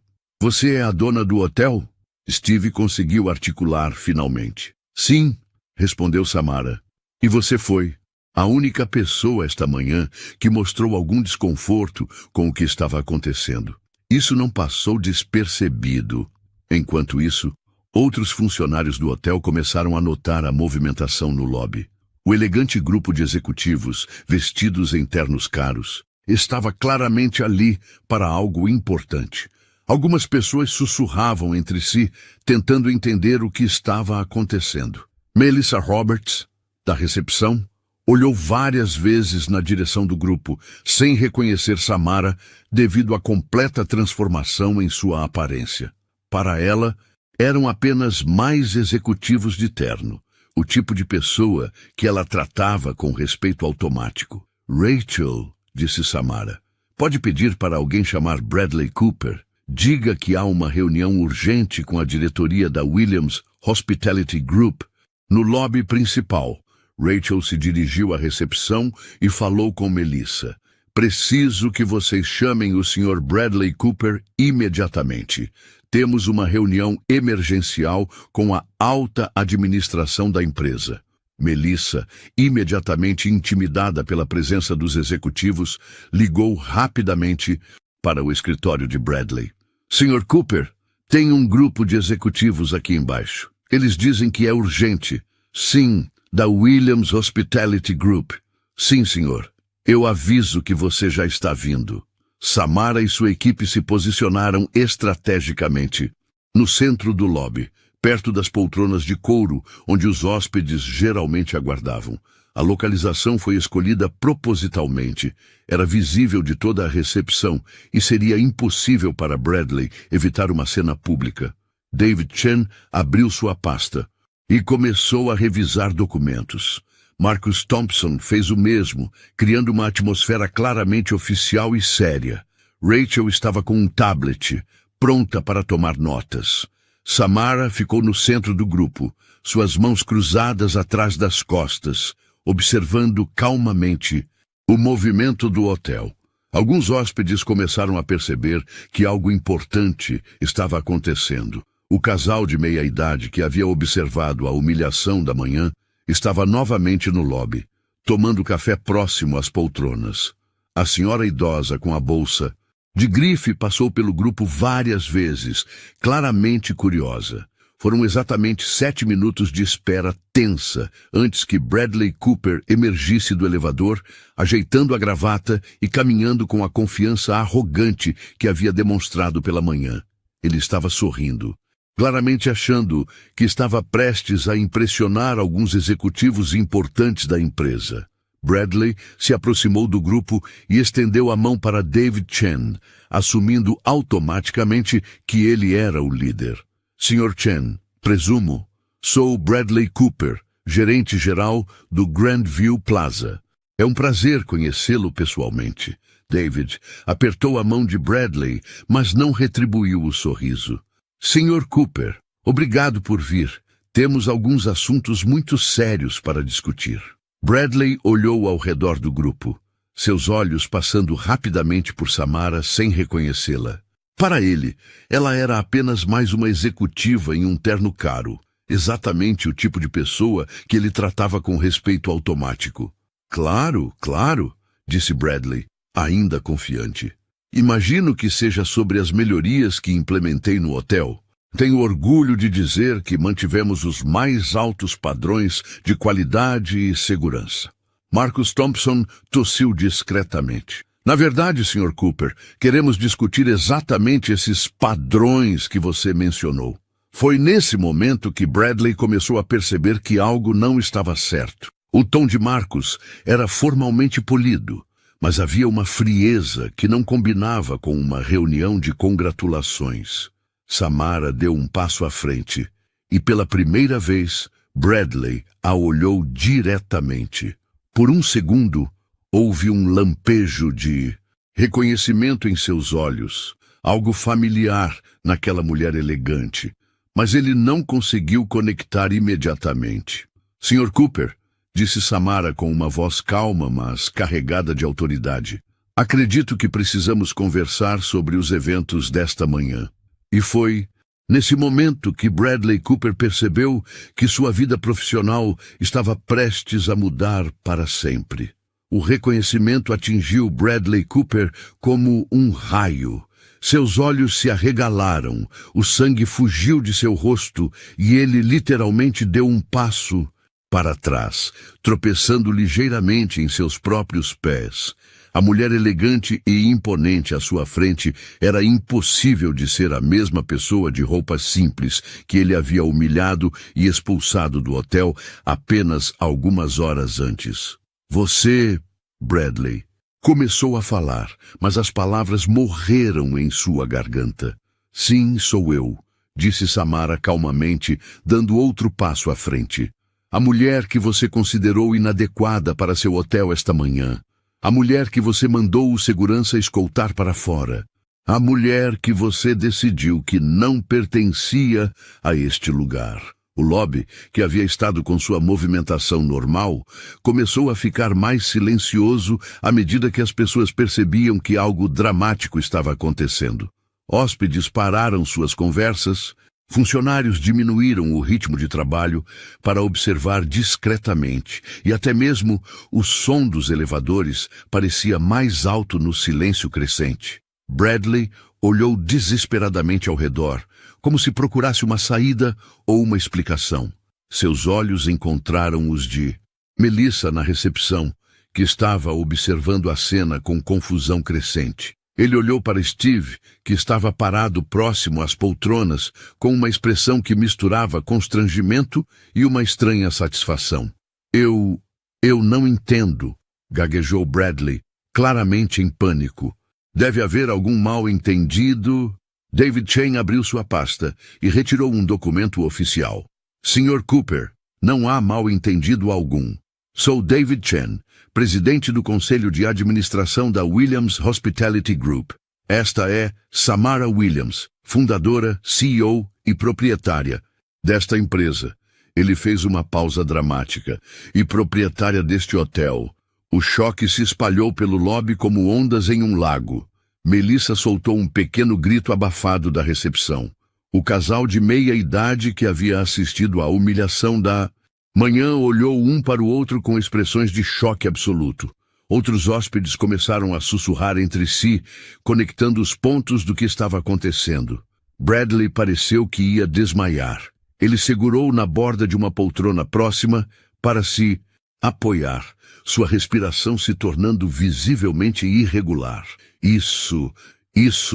é a dona do hotel? Steve conseguiu articular finalmente. Sim, respondeu Samara. E você foi a única pessoa esta manhã que mostrou algum desconforto com o que estava acontecendo. Isso não passou despercebido. Enquanto isso, outros funcionários do hotel começaram a notar a movimentação no lobby. O elegante grupo de executivos, vestidos em ternos caros, estava claramente ali para algo importante. Algumas pessoas sussurravam entre si, tentando entender o que estava acontecendo. Melissa Roberts, da recepção, olhou várias vezes na direção do grupo, sem reconhecer Samara, devido à completa transformação em sua aparência. Para ela, eram apenas mais executivos de terno, o tipo de pessoa que ela tratava com respeito automático. Rachel, disse Samara, pode pedir para alguém chamar Bradley Cooper? Diga que há uma reunião urgente com a diretoria da Williams Hospitality Group no lobby principal. Rachel se dirigiu à recepção e falou com Melissa. Preciso que vocês chamem o Sr. Bradley Cooper imediatamente. Temos uma reunião emergencial com a alta administração da empresa. Melissa, imediatamente intimidada pela presença dos executivos, ligou rapidamente para o escritório de Bradley. Sr. Cooper, tem um grupo de executivos aqui embaixo. Eles dizem que é urgente. Sim, da Williams Hospitality Group. Sim, senhor. Eu aviso que você já está vindo. Samara e sua equipe se posicionaram estrategicamente no centro do lobby, perto das poltronas de couro, onde os hóspedes geralmente aguardavam. A localização foi escolhida propositalmente. Era visível de toda a recepção e seria impossível para Bradley evitar uma cena pública. David Chen abriu sua pasta e começou a revisar documentos. Marcus Thompson fez o mesmo, criando uma atmosfera claramente oficial e séria. Rachel estava com um tablet, pronta para tomar notas. Samara ficou no centro do grupo, suas mãos cruzadas atrás das costas, observando calmamente o movimento do hotel. Alguns hóspedes começaram a perceber que algo importante estava acontecendo. O casal de meia-idade que havia observado a humilhação da manhã estava novamente no lobby, tomando café próximo às poltronas. A senhora idosa com a bolsa de grife passou pelo grupo várias vezes, claramente curiosa. Foram exatamente 7 minutos de espera tensa antes que Bradley Cooper emergisse do elevador, ajeitando a gravata e caminhando com a confiança arrogante que havia demonstrado pela manhã. Ele estava sorrindo, claramente achando que estava prestes a impressionar alguns executivos importantes da empresa. Bradley se aproximou do grupo e estendeu a mão para David Chen, assumindo automaticamente que ele era o líder. Sr. Chen, presumo, sou Bradley Cooper, gerente-geral do Grandview Plaza. É um prazer conhecê-lo pessoalmente. David apertou a mão de Bradley, mas não retribuiu o sorriso. Sr. Cooper, obrigado por vir. Temos alguns assuntos muito sérios para discutir. Bradley olhou ao redor do grupo, seus olhos passando rapidamente por Samara sem reconhecê-la. Para ele, ela era apenas mais uma executiva em um terno caro, exatamente o tipo de pessoa que ele tratava com respeito automático. Claro, claro, disse Bradley, ainda confiante. Imagino que seja sobre as melhorias que implementei no hotel. Tenho orgulho de dizer que mantivemos os mais altos padrões de qualidade e segurança. Marcus Thompson tossiu discretamente. Na verdade, Sr. Cooper, queremos discutir exatamente esses padrões que você mencionou. Foi nesse momento que Bradley começou a perceber que algo não estava certo. O tom de Marcus era formalmente polido, mas havia uma frieza que não combinava com uma reunião de congratulações. Samara deu um passo à frente e, pela primeira vez, Bradley a olhou diretamente. Por um segundo, houve um lampejo de reconhecimento em seus olhos, algo familiar naquela mulher elegante, mas ele não conseguiu conectar imediatamente. Sr. Cooper, disse Samara com uma voz calma, mas carregada de autoridade, acredito que precisamos conversar sobre os eventos desta manhã. E foi nesse momento que Bradley Cooper percebeu que sua vida profissional estava prestes a mudar para sempre. O reconhecimento atingiu Bradley Cooper como um raio. Seus olhos se arregalaram, o sangue fugiu de seu rosto e ele literalmente deu um passo para trás, tropeçando ligeiramente em seus próprios pés. A mulher elegante e imponente à sua frente era impossível de ser a mesma pessoa de roupas simples que ele havia humilhado e expulsado do hotel apenas algumas horas antes. Você, Bradley, começou a falar, mas as palavras morreram em sua garganta. Sim, sou eu, disse Samara calmamente, dando outro passo à frente. A mulher que você considerou inadequada para seu hotel esta manhã. A mulher que você mandou o segurança escoltar para fora. A mulher que você decidiu que não pertencia a este lugar. O lobby, que havia estado com sua movimentação normal, começou a ficar mais silencioso à medida que as pessoas percebiam que algo dramático estava acontecendo. Hóspedes pararam suas conversas, funcionários diminuíram o ritmo de trabalho para observar discretamente, e até mesmo o som dos elevadores parecia mais alto no silêncio crescente. Bradley olhou desesperadamente ao redor, como se procurasse uma saída ou uma explicação. Seus olhos encontraram os de Melissa na recepção, que estava observando a cena com confusão crescente. Ele olhou para Steve, que estava parado próximo às poltronas, com uma expressão que misturava constrangimento e uma estranha satisfação. Eu não entendo, gaguejou Bradley, claramente em pânico. Deve haver algum mal-entendido. David Chen abriu sua pasta e retirou um documento oficial. Sr. Cooper, não há mal-entendido algum. Sou David Chen, presidente do Conselho de Administração da Williams Hospitality Group. Esta é Samara Williams, fundadora, CEO e proprietária desta empresa. Ele fez uma pausa dramática. E proprietária deste hotel. O choque se espalhou pelo lobby como ondas em um lago. Melissa soltou um pequeno grito abafado da recepção. O casal de meia-idade que havia assistido à humilhação da manhã olhou um para o outro com expressões de choque absoluto. Outros hóspedes começaram a sussurrar entre si, conectando os pontos do que estava acontecendo. Bradley pareceu que ia desmaiar. Ele segurou na borda de uma poltrona próxima para se apoiar, sua respiração se tornando visivelmente irregular. Isso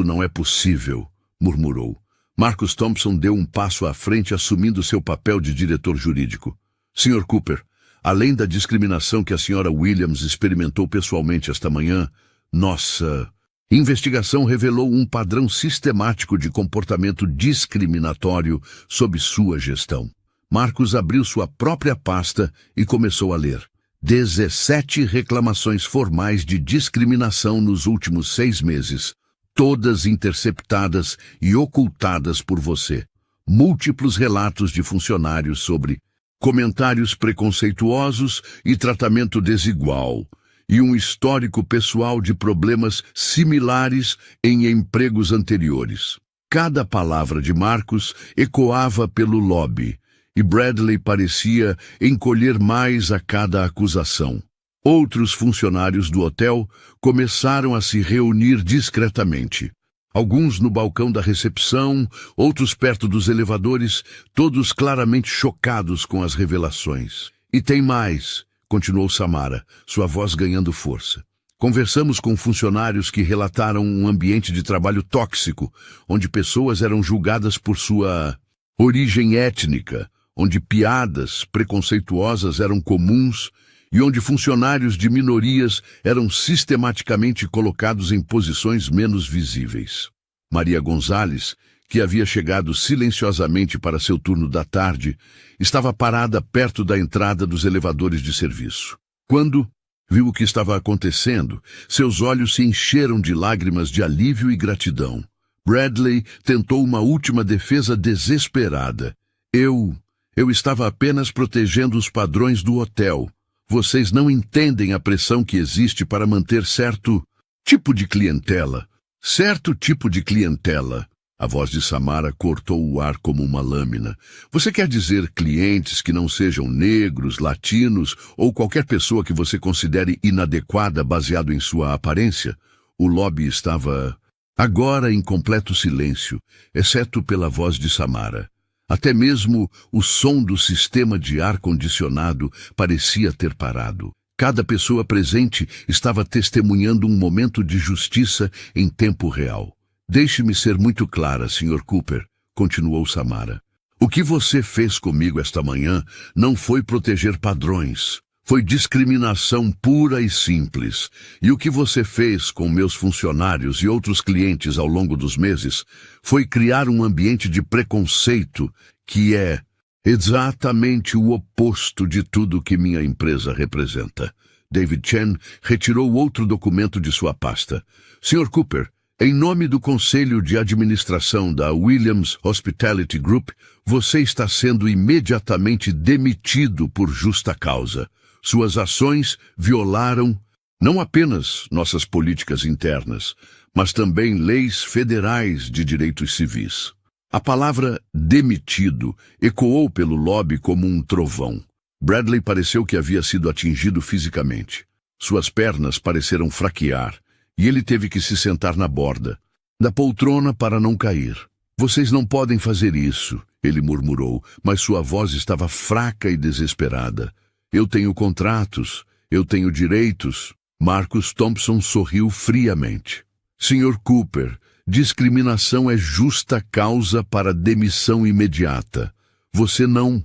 não é possível, murmurou. Marcus Thompson deu um passo à frente assumindo seu papel de diretor jurídico. Sr. Cooper, além da discriminação que a Sra. Williams experimentou pessoalmente esta manhã, nossa investigação revelou um padrão sistemático de comportamento discriminatório sob sua gestão. Marcus abriu sua própria pasta e começou a ler. 17 reclamações formais de discriminação nos últimos 6 meses, todas interceptadas e ocultadas por você. Múltiplos relatos de funcionários sobre comentários preconceituosos e tratamento desigual, e um histórico pessoal de problemas similares em empregos anteriores. Cada palavra de Marcus ecoava pelo lobby, e Bradley parecia encolher mais a cada acusação. Outros funcionários do hotel começaram a se reunir discretamente. Alguns no balcão da recepção, outros perto dos elevadores, todos claramente chocados com as revelações. E tem mais, continuou Samara, sua voz ganhando força. Conversamos com funcionários que relataram um ambiente de trabalho tóxico, onde pessoas eram julgadas por sua origem étnica, onde piadas preconceituosas eram comuns e onde funcionários de minorias eram sistematicamente colocados em posições menos visíveis. Maria Gonzalez, que havia chegado silenciosamente para seu turno da tarde, estava parada perto da entrada dos elevadores de serviço. Quando viu o que estava acontecendo, seus olhos se encheram de lágrimas de alívio e gratidão. Bradley tentou uma última defesa desesperada. Eu estava apenas protegendo os padrões do hotel. Vocês não entendem a pressão que existe para manter certo tipo de clientela. Certo tipo de clientela. A voz de Samara cortou o ar como uma lâmina. Você quer dizer clientes que não sejam negros, latinos ou qualquer pessoa que você considere inadequada baseado em sua aparência? O lobby estava agora em completo silêncio, exceto pela voz de Samara. Até mesmo o som do sistema de ar-condicionado parecia ter parado. Cada pessoa presente estava testemunhando um momento de justiça em tempo real. Deixe-me ser muito clara, Sr. Cooper, continuou Samara. O que você fez comigo esta manhã não foi proteger padrões. Foi discriminação pura e simples. E o que você fez com meus funcionários e outros clientes ao longo dos meses foi criar um ambiente de preconceito que é exatamente o oposto de tudo que minha empresa representa. David Chen retirou outro documento de sua pasta. Sr. Cooper, em nome do Conselho de Administração da Williams Hospitality Group, você está sendo imediatamente demitido por justa causa. Suas ações violaram não apenas nossas políticas internas, mas também leis federais de direitos civis. A palavra demitido ecoou pelo lobby como um trovão. Bradley pareceu que havia sido atingido fisicamente. Suas pernas pareceram fraquear, e ele teve que se sentar na borda da poltrona para não cair. Vocês não podem fazer isso, ele murmurou, mas sua voz estava fraca e desesperada. Eu tenho contratos, eu tenho direitos. Marcus Thompson sorriu friamente. Sr. Cooper, discriminação é justa causa para demissão imediata. Você não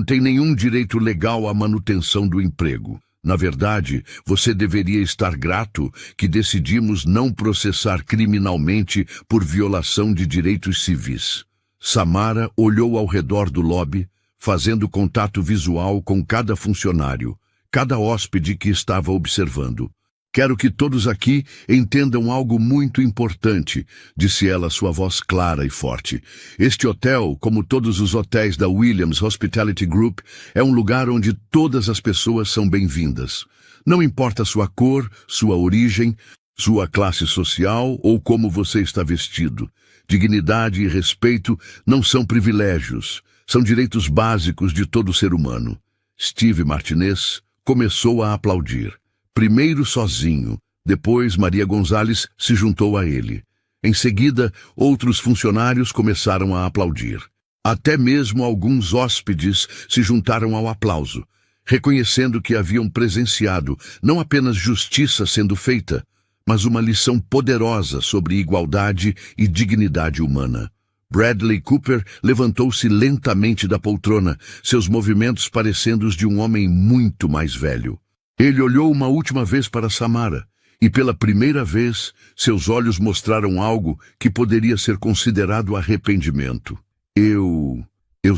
tem nenhum direito legal à manutenção do emprego. Na verdade, você deveria estar grato que decidimos não processar criminalmente por violação de direitos civis. Samara olhou ao redor do lobby, fazendo contato visual com cada funcionário, cada hóspede que estava observando. Quero que todos aqui entendam algo muito importante, disse ela, sua voz clara e forte. Este hotel, como todos os hotéis da Williams Hospitality Group, é um lugar onde todas as pessoas são bem-vindas. Não importa sua cor, sua origem, sua classe social ou como você está vestido. Dignidade e respeito não são privilégios, são direitos básicos de todo ser humano. Steve Martinez começou a aplaudir. Primeiro sozinho, depois Maria Gonzalez se juntou a ele. Em seguida, outros funcionários começaram a aplaudir. Até mesmo alguns hóspedes se juntaram ao aplauso, reconhecendo que haviam presenciado não apenas justiça sendo feita, mas uma lição poderosa sobre igualdade e dignidade humana. Bradley Cooper levantou-se lentamente da poltrona, seus movimentos parecendo os de um homem muito mais velho. Ele olhou uma última vez para Samara, e pela primeira vez, seus olhos mostraram algo que poderia ser considerado arrependimento. Eu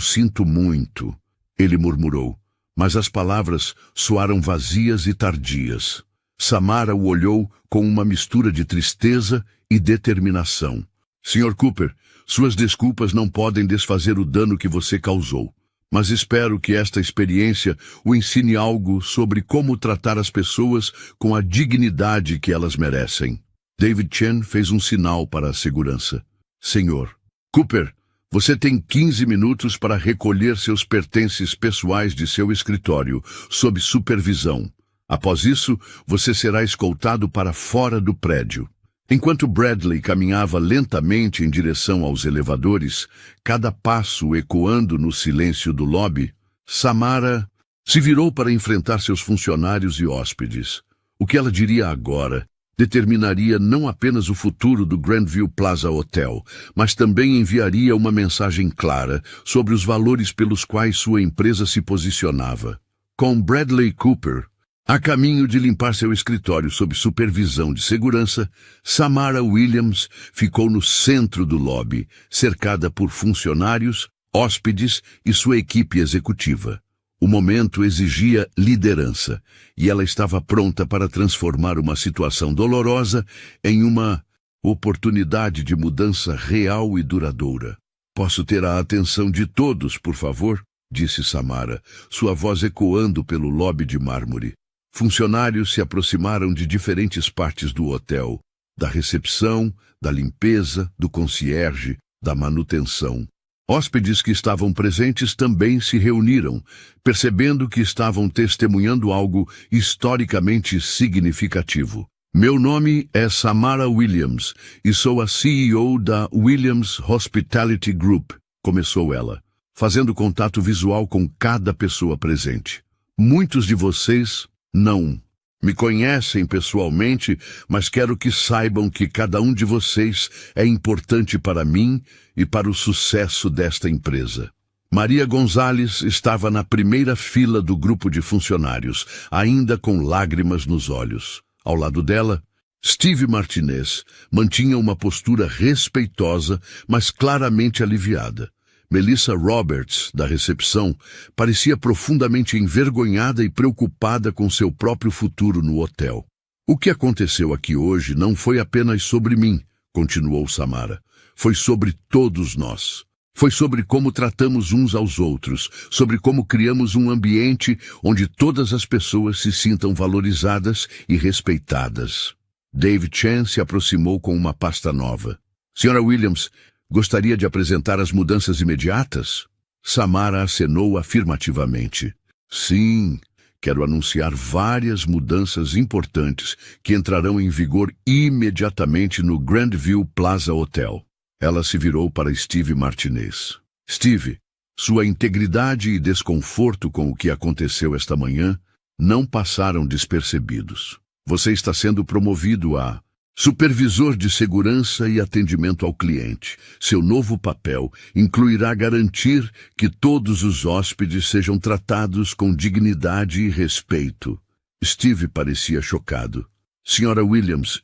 sinto muito, ele murmurou, mas as palavras soaram vazias e tardias. Samara o olhou com uma mistura de tristeza e determinação. Sr. Cooper, suas desculpas não podem desfazer o dano que você causou. Mas espero que esta experiência o ensine algo sobre como tratar as pessoas com a dignidade que elas merecem. David Chen fez um sinal para a segurança. Senhor Cooper, você tem 15 minutos para recolher seus pertences pessoais de seu escritório, sob supervisão. Após isso, você será escoltado para fora do prédio. Enquanto Bradley caminhava lentamente em direção aos elevadores, cada passo ecoando no silêncio do lobby, Samara se virou para enfrentar seus funcionários e hóspedes. O que ela diria agora determinaria não apenas o futuro do Grandview Plaza Hotel, mas também enviaria uma mensagem clara sobre os valores pelos quais sua empresa se posicionava. Com Bradley Cooper a caminho de limpar seu escritório sob supervisão de segurança, Samara Williams ficou no centro do lobby, cercada por funcionários, hóspedes e sua equipe executiva. O momento exigia liderança, e ela estava pronta para transformar uma situação dolorosa em uma oportunidade de mudança real e duradoura. Posso ter a atenção de todos, por favor? Disse Samara, sua voz ecoando pelo lobby de mármore. Funcionários se aproximaram de diferentes partes do hotel, da recepção, da limpeza, do concierge, da manutenção. Hóspedes que estavam presentes também se reuniram, percebendo que estavam testemunhando algo historicamente significativo. Meu nome é Samara Williams e sou a CEO da Williams Hospitality Group, começou ela, fazendo contato visual com cada pessoa presente. Muitos de vocês não me conhecem pessoalmente, mas quero que saibam que cada um de vocês é importante para mim e para o sucesso desta empresa. Maria Gonzalez estava na primeira fila do grupo de funcionários, ainda com lágrimas nos olhos. Ao lado dela, Steve Martinez mantinha uma postura respeitosa, mas claramente aliviada. Melissa Roberts, da recepção, parecia profundamente envergonhada e preocupada com seu próprio futuro no hotel. O que aconteceu aqui hoje não foi apenas sobre mim, continuou Samara. Foi sobre todos nós. Foi sobre como tratamos uns aos outros, sobre como criamos um ambiente onde todas as pessoas se sintam valorizadas e respeitadas. David Chen se aproximou com uma pasta nova. Sra. Williams, gostaria de apresentar as mudanças imediatas? Samara acenou afirmativamente. Sim, Quero anunciar várias mudanças importantes que entrarão em vigor imediatamente no Grandview Plaza Hotel. Ela se virou para Steve Martinez. Steve, sua integridade e desconforto com o que aconteceu esta manhã não passaram despercebidos. Você está sendo promovido a supervisor de segurança e atendimento ao cliente. Seu novo papel incluirá garantir que todos os hóspedes sejam tratados com dignidade e respeito. Steve parecia chocado. Senhora Williams,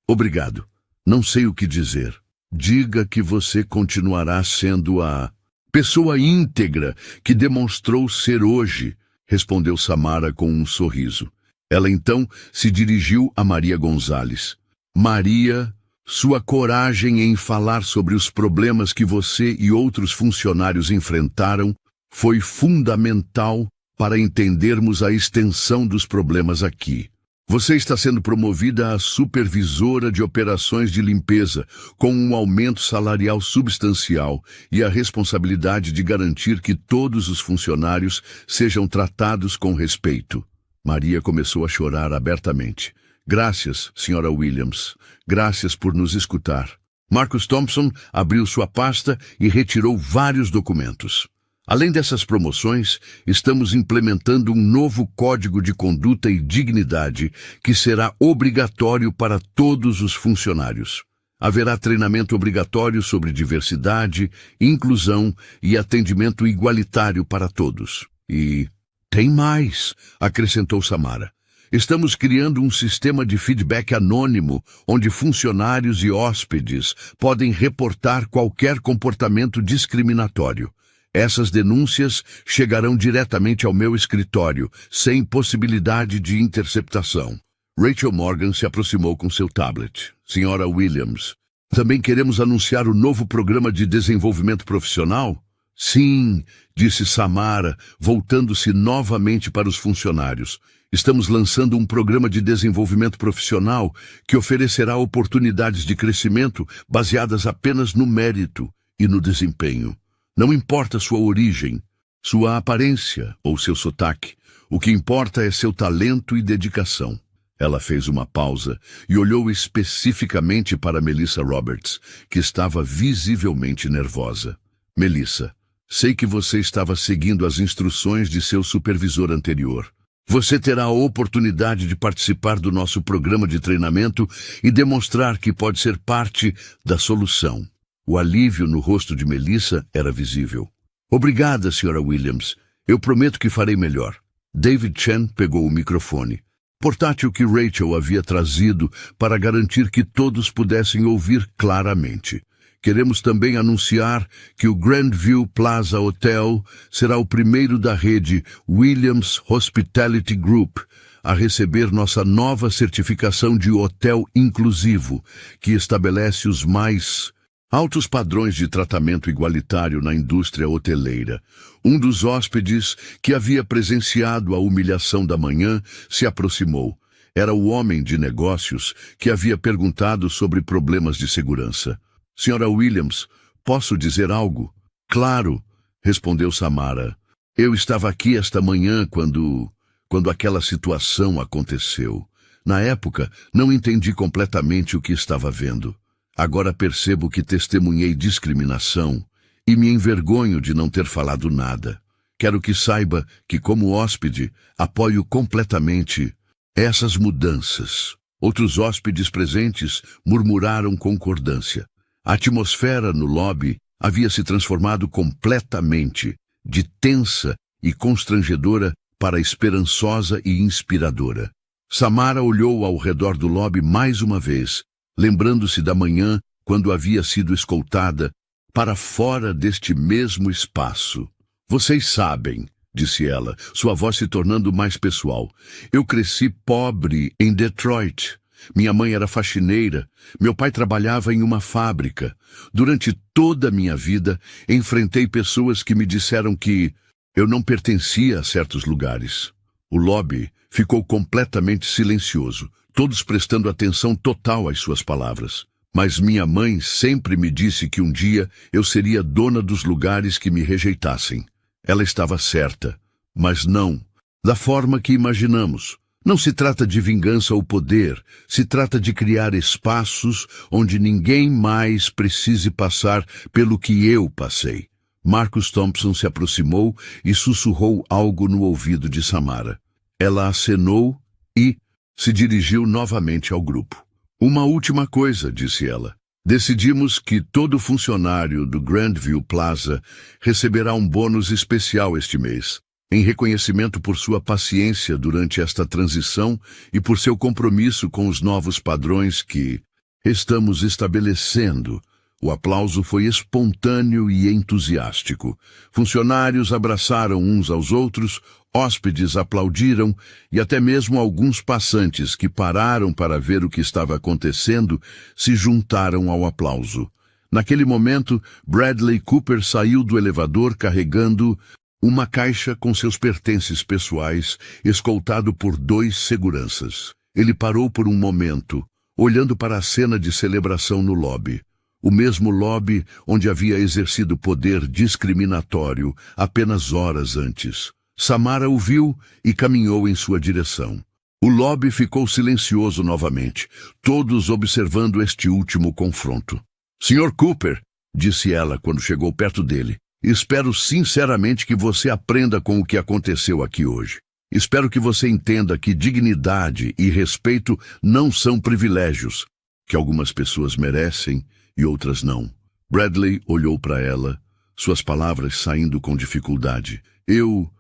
Obrigado. Não sei o que dizer. Diga que você continuará sendo a pessoa íntegra que demonstrou ser hoje, respondeu Samara com um sorriso. Ela então se dirigiu a Maria Gonzalez. Maria, sua coragem em falar sobre os problemas que você e outros funcionários enfrentaram foi fundamental para entendermos a extensão dos problemas aqui. Você está sendo promovida a supervisora de operações de limpeza, com um aumento salarial substancial e a responsabilidade de garantir que todos os funcionários sejam tratados com respeito. Maria começou a chorar abertamente. Graças, Sra. Williams. Graças por nos escutar. Marcus Thompson abriu sua pasta e retirou vários documentos. Além dessas promoções, estamos implementando um novo código de conduta e dignidade que será obrigatório para todos os funcionários. Haverá treinamento obrigatório sobre diversidade, inclusão e atendimento igualitário para todos. E tem mais, acrescentou Samara. Estamos criando um sistema de feedback anônimo, onde funcionários e hóspedes podem reportar qualquer comportamento discriminatório. Essas denúncias chegarão diretamente ao meu escritório, sem possibilidade de interceptação. Rachel Morgan se aproximou com seu tablet. Sra. Williams, também queremos anunciar o novo programa de desenvolvimento profissional? Sim, disse Samara, voltando-se novamente para os funcionários. Estamos lançando um programa de desenvolvimento profissional que oferecerá oportunidades de crescimento baseadas apenas no mérito e no desempenho. Não importa sua origem, sua aparência ou seu sotaque, o que importa é seu talento e dedicação. Ela fez uma pausa e olhou especificamente para Melissa Roberts, que estava visivelmente nervosa. Melissa, sei que você estava seguindo as instruções de seu supervisor anterior. Você terá a oportunidade de participar do nosso programa de treinamento e demonstrar que pode ser parte da solução. O alívio no rosto de Melissa era visível. Obrigada, Sra. Williams. Eu prometo que farei melhor. David Chen pegou o microfone. Portátil que Rachel havia trazido para garantir que todos pudessem ouvir claramente. Queremos também anunciar que o Grandview Plaza Hotel será o primeiro da rede Williams Hospitality Group a receber nossa nova certificação de hotel inclusivo, que estabelece os mais altos padrões de tratamento igualitário na indústria hoteleira. Um dos hóspedes que havia presenciado a humilhação da manhã se aproximou. Era o homem de negócios que havia perguntado sobre problemas de segurança. Sra. Williams, posso dizer algo? Claro, respondeu Samara. Eu estava aqui esta manhã quando aquela situação aconteceu. Na época, não entendi completamente o que estava vendo. Agora percebo que testemunhei discriminação e me envergonho de não ter falado nada. Quero que saiba que, como hóspede, apoio completamente essas mudanças. Outros hóspedes presentes murmuraram concordância. A atmosfera no lobby havia se transformado completamente, de tensa e constrangedora para esperançosa e inspiradora. Samara olhou ao redor do lobby mais uma vez, lembrando-se da manhã quando havia sido escoltada para fora deste mesmo espaço. Vocês sabem, disse ela, sua voz se tornando mais pessoal. Eu cresci pobre em Detroit. Minha mãe era faxineira, meu pai trabalhava em uma fábrica. Durante toda a minha vida, enfrentei pessoas que me disseram que eu não pertencia a certos lugares. O lobby ficou completamente silencioso, todos prestando atenção total às suas palavras. Mas minha mãe sempre me disse que um dia eu seria dona dos lugares que me rejeitassem. Ela estava certa, mas não. da forma que imaginamos. Não se trata de vingança ou poder, se trata de criar espaços onde ninguém mais precise passar pelo que eu passei. Marcus Thompson se aproximou e sussurrou algo no ouvido de Samara. Ela acenou e se dirigiu novamente ao grupo. Uma última coisa, disse ela. Decidimos que todo funcionário do Grandview Plaza receberá um bônus especial este mês, em reconhecimento por sua paciência durante esta transição e por seu compromisso com os novos padrões que estamos estabelecendo. O aplauso foi espontâneo e entusiástico. Funcionários abraçaram uns aos outros, hóspedes aplaudiram e até mesmo alguns passantes que pararam para ver o que estava acontecendo se juntaram ao aplauso. Naquele momento, Bradley Cooper saiu do elevador carregando uma caixa com seus pertences pessoais, escoltado por 2 seguranças. Ele parou por um momento, olhando para a cena de celebração no lobby. O mesmo lobby onde havia exercido poder discriminatório apenas horas antes. Samara o viu e caminhou em sua direção. O lobby ficou silencioso novamente, todos observando este último confronto. Sr. Cooper, disse ela quando chegou perto dele, espero sinceramente que você aprenda com o que aconteceu aqui hoje. Espero que você entenda que dignidade e respeito não são privilégios, que algumas pessoas merecem e outras não. Bradley olhou para ela, suas palavras saindo com dificuldade. Eu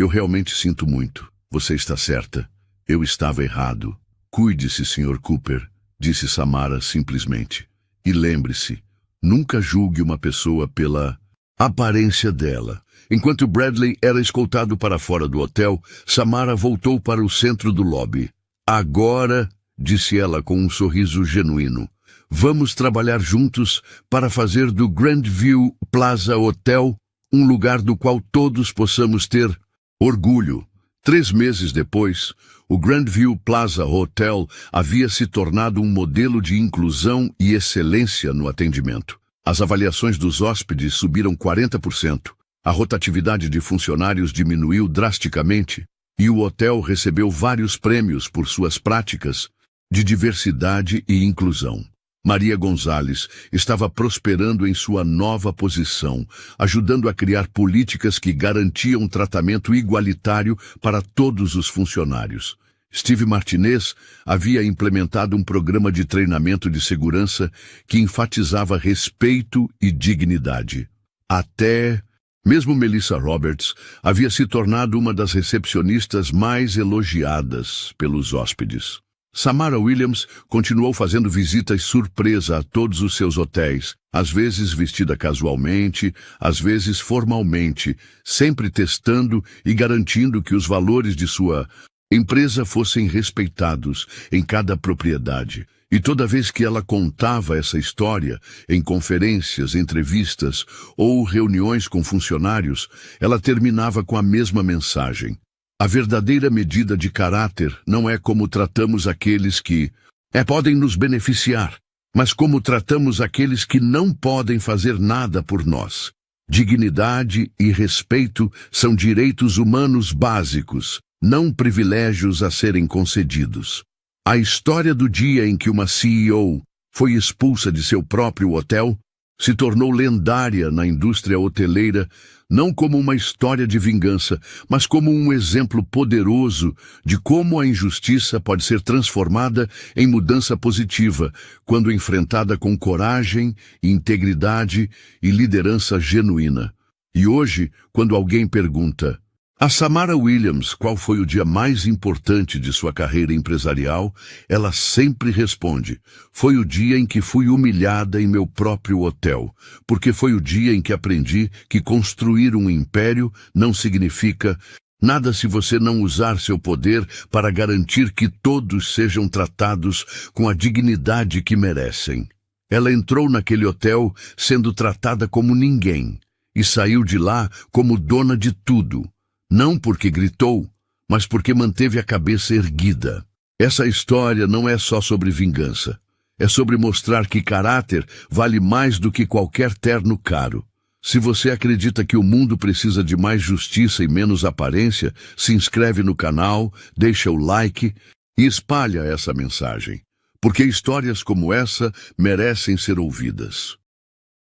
realmente sinto muito. Você está certa. Eu estava errado. Cuide-se, Sr. Cooper, disse Samara simplesmente. E lembre-se, nunca julgue uma pessoa pela aparência dela. Enquanto Bradley era escoltado para fora do hotel, Samara voltou para o centro do lobby. Agora, disse ela com um sorriso genuíno, vamos trabalhar juntos para fazer do Grandview Plaza Hotel um lugar do qual todos possamos ter orgulho. 3 meses depois, o Grandview Plaza Hotel havia se tornado um modelo de inclusão e excelência no atendimento. As avaliações dos hóspedes subiram 40%, a rotatividade de funcionários diminuiu drasticamente e o hotel recebeu vários prêmios por suas práticas de diversidade e inclusão. Maria Gonzalez estava prosperando em sua nova posição, ajudando a criar políticas que garantiam um tratamento igualitário para todos os funcionários. Steve Martinez havia implementado um programa de treinamento de segurança que enfatizava respeito e dignidade. Mesmo Melissa Roberts havia se tornado uma das recepcionistas mais elogiadas pelos hóspedes. Samara Williams continuou fazendo visitas surpresa a todos os seus hotéis, às vezes vestida casualmente, às vezes formalmente, sempre testando e garantindo que os valores de sua empresa fossem respeitados em cada propriedade. E toda vez que ela contava essa história, em conferências, entrevistas ou reuniões com funcionários, ela terminava com a mesma mensagem. A verdadeira medida de caráter não é como tratamos aqueles que podem nos beneficiar, mas como tratamos aqueles que não podem fazer nada por nós. Dignidade e respeito são direitos humanos básicos, não privilégios a serem concedidos. A história do dia em que uma CEO foi expulsa de seu próprio hotel se tornou lendária na indústria hoteleira, não como uma história de vingança, mas como um exemplo poderoso de como a injustiça pode ser transformada em mudança positiva, quando enfrentada com coragem, integridade e liderança genuína. E hoje, quando alguém pergunta a Samara Williams qual foi o dia mais importante de sua carreira empresarial, ela sempre responde: foi o dia em que fui humilhada em meu próprio hotel, porque foi o dia em que aprendi que construir um império não significa nada se você não usar seu poder para garantir que todos sejam tratados com a dignidade que merecem. Ela entrou naquele hotel sendo tratada como ninguém e saiu de lá como dona de tudo. Não porque gritou, mas porque manteve a cabeça erguida. Essa história não é só sobre vingança. É sobre mostrar que caráter vale mais do que qualquer terno caro. Se você acredita que o mundo precisa de mais justiça e menos aparência, se inscreve no canal, deixa o like e espalha essa mensagem, porque histórias como essa merecem ser ouvidas.